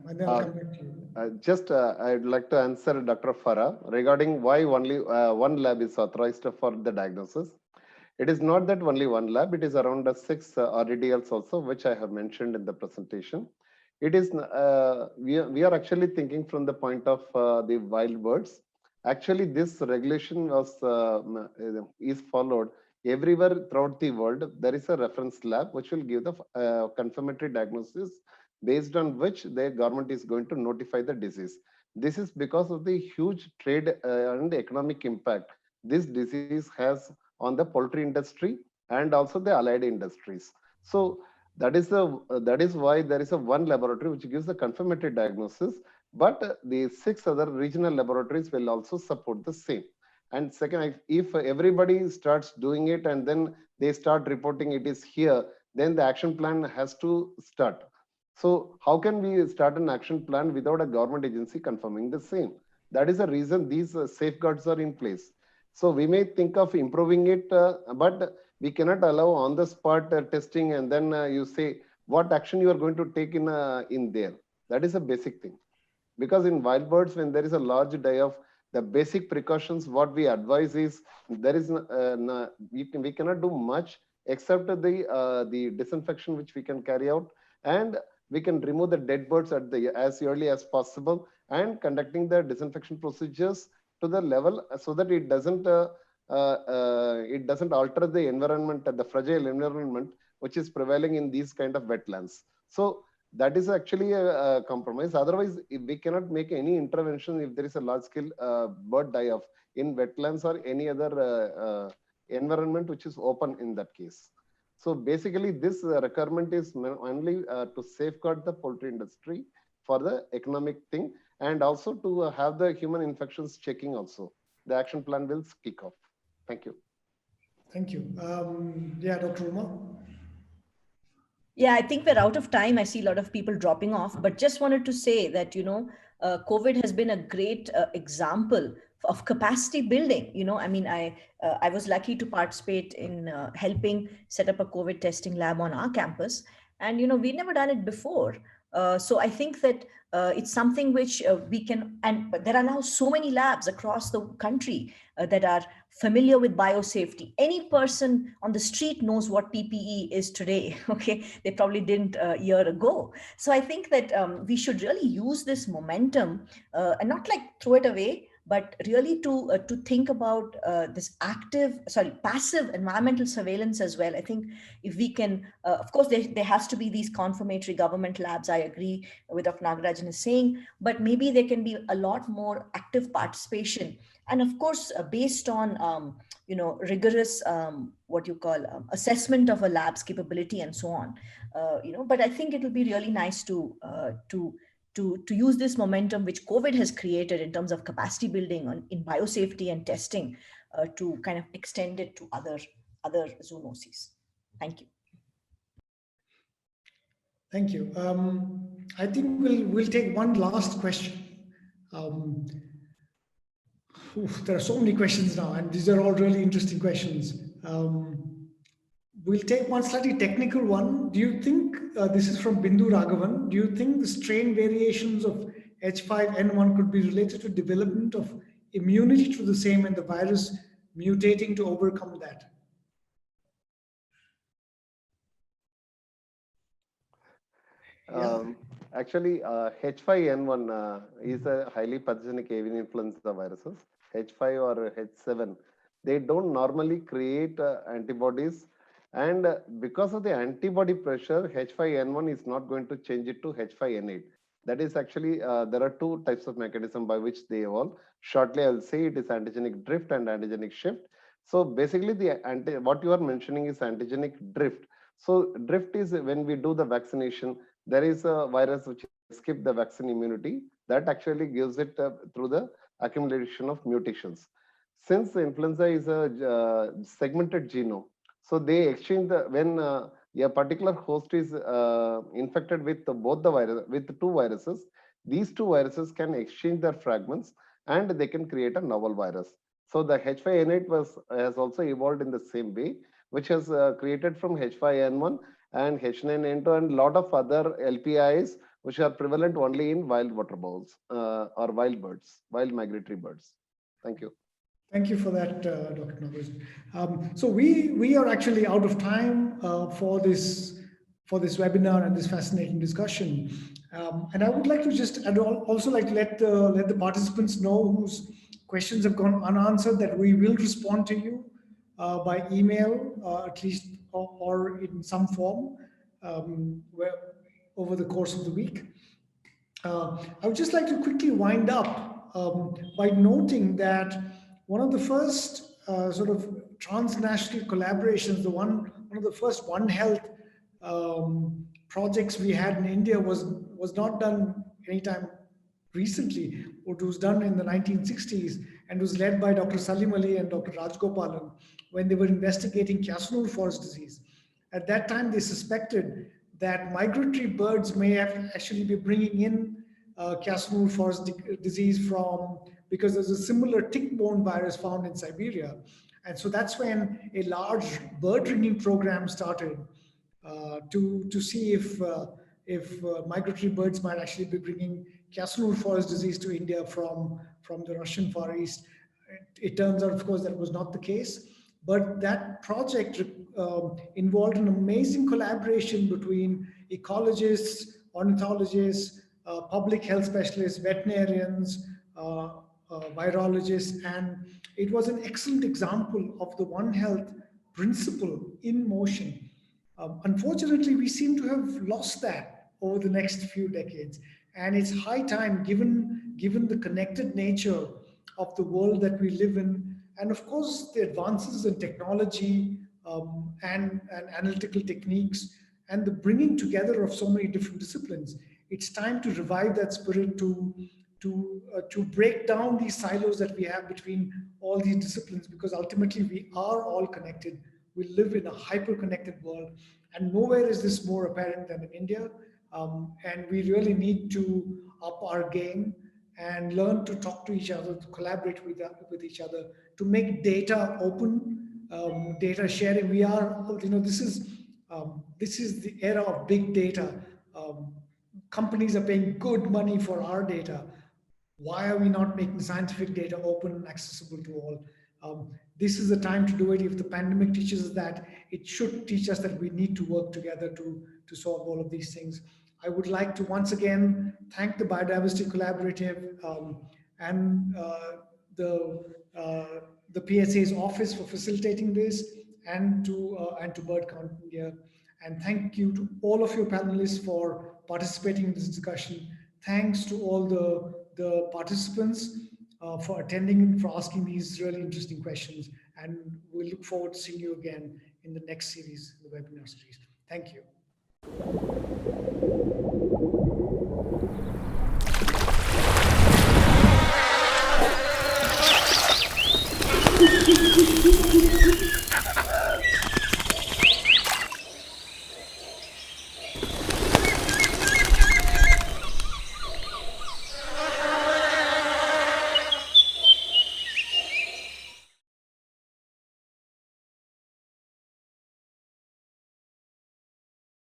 and then I'll come back to you. I'd like to answer Dr. Farah regarding why only one lab is authorized for the diagnosis. It is not that only one lab, it is around 6 RDDLs also, which I have mentioned in the presentation. It is, we are actually thinking from the point of the wild birds. Actually, this regulation is followed everywhere throughout the world. There is a reference lab which will give the confirmatory diagnosis based on which the government is going to notify the disease. This is because of the huge trade and economic impact this disease has on the poultry industry and also the allied industries. So that is why there is a one laboratory which gives the confirmatory diagnosis, but the 6 other regional laboratories will also support the same. And second, if everybody starts doing it and then they start reporting it is here, then the action plan has to start. So how can we start an action plan without a government agency confirming the same? That is the reason these safeguards are in place. So we may think of improving it, but we cannot allow on the spot testing and then you say what action you are going to take in there. That is a basic thing. Because in wild birds, when there is a large die-off, the basic precautions, what we advise is there is we cannot do much except the disinfection which we can carry out, and we can remove the dead birds as early as possible and conducting the disinfection procedures to the level so that it doesn't alter the environment, the fragile environment which is prevailing in these kind of wetlands. So that is actually a compromise. Otherwise, we cannot make any intervention if there is a large-scale bird die-off in wetlands or any other environment which is open in that case. So basically, this requirement is only to safeguard the poultry industry for the economic thing and also to have the human infections checking also. The action plan will kick off. Thank you. Thank you. Yeah, Dr. Uma. Yeah, I think we're out of time. I see a lot of people dropping off, but just wanted to say that, COVID has been a great example of capacity building. I mean, I was lucky to participate in helping set up a COVID testing lab on our campus. And, we'd never done it before. So I think that it's something which we can, but there are now so many labs across the country that are familiar with biosafety. Any person on the street knows what PPE is today. Okay, they probably didn't a year ago. So I think that we should really use this momentum and not like throw it away, but really to think about this passive environmental surveillance as well. I think if we can, of course, there has to be these confirmatory government labs. I agree with what Nagarajan is saying, but maybe there can be a lot more active participation. And of course, based on, rigorous, assessment of a lab's capability and so on, but I think it will be really nice to use this momentum which COVID has created in terms of capacity building in biosafety and testing to kind of extend it to other zoonoses. Thank you. Thank you. I think we'll take one last question. There are so many questions now, and these are all really interesting questions. We'll take one slightly technical one. Do you think, this is from Bindu Raghavan, do you think the strain variations of H5N1 could be related to development of immunity to the same and the virus mutating to overcome that? Actually, H5N1 is a highly pathogenic avian influenza viruses. H5 or H7, they don't normally create antibodies. And because of the antibody pressure, H5N1 is not going to change it to H5N8. That is actually, there are two types of mechanism by which they evolve. Shortly, I will say it is antigenic drift and antigenic shift. So basically, what you are mentioning is antigenic drift. So drift is when we do the vaccination, there is a virus which skips the vaccine immunity that actually gives it through the accumulation of mutations. Since the influenza is a segmented genome, so they exchange when a particular host is infected with both the virus, with two viruses, these two viruses can exchange their fragments and they can create a novel virus. So the H5N8 has also evolved in the same way, which has created from H5N1 and H9N2 and a lot of other LPIs, which are prevalent only in wild water bowls or wild birds, wild migratory birds. Thank you. Thank you for that, Dr. Nagaraj. So we are actually out of time for this webinar and this fascinating discussion. And I would like to just, I'd also like to let the participants know whose questions have gone unanswered that we will respond to you by email, at least, or in some form over the course of the week. I would just like to quickly wind up by noting that one of the first sort of transnational collaborations, one of the first One Health projects we had in India was not done anytime recently. It was done in the 1960s and was led by Dr. Salim Ali and Dr. Rajgopalan when they were investigating Cassonur forest disease. At that time, they suspected that migratory birds may actually be bringing in Cassonur forest disease because there's a similar tick-borne virus found in Siberia. And so that's when a large bird ringing program started to see if migratory birds might actually be bringing Cassonur forest disease to India from the Russian Far East. It turns out, of course, that was not the case. But that project involved an amazing collaboration between ecologists, ornithologists, public health specialists, veterinarians, virologists, and it was an excellent example of the One Health principle in motion. Unfortunately, we seem to have lost that over the next few decades, and it's high time, given the connected nature of the world that we live in, and of course the advances in technology and analytical techniques and the bringing together of so many different disciplines. It's time to revive that spirit, to break down these silos that we have between all these disciplines, because ultimately we are all connected. We live in a hyper-connected world, and nowhere is this more apparent than in India. And we really need to up our game and learn to talk to each other, to collaborate with each other, to make data open, data sharing. We are, this is the era of big data. Companies are paying good money for our data. Why are we not making scientific data open and accessible to all? This is the time to do it. If the pandemic teaches us that, it should teach us that we need to work together to solve all of these things. I would like to once again thank the Biodiversity Collaborative and the PSA's office for facilitating this, and to Bird Count India. And thank you to all of your panelists for participating in this discussion. Thanks to all the participants for attending, for asking these really interesting questions. And we look forward to seeing you again in the next series, the webinar series. Thank you.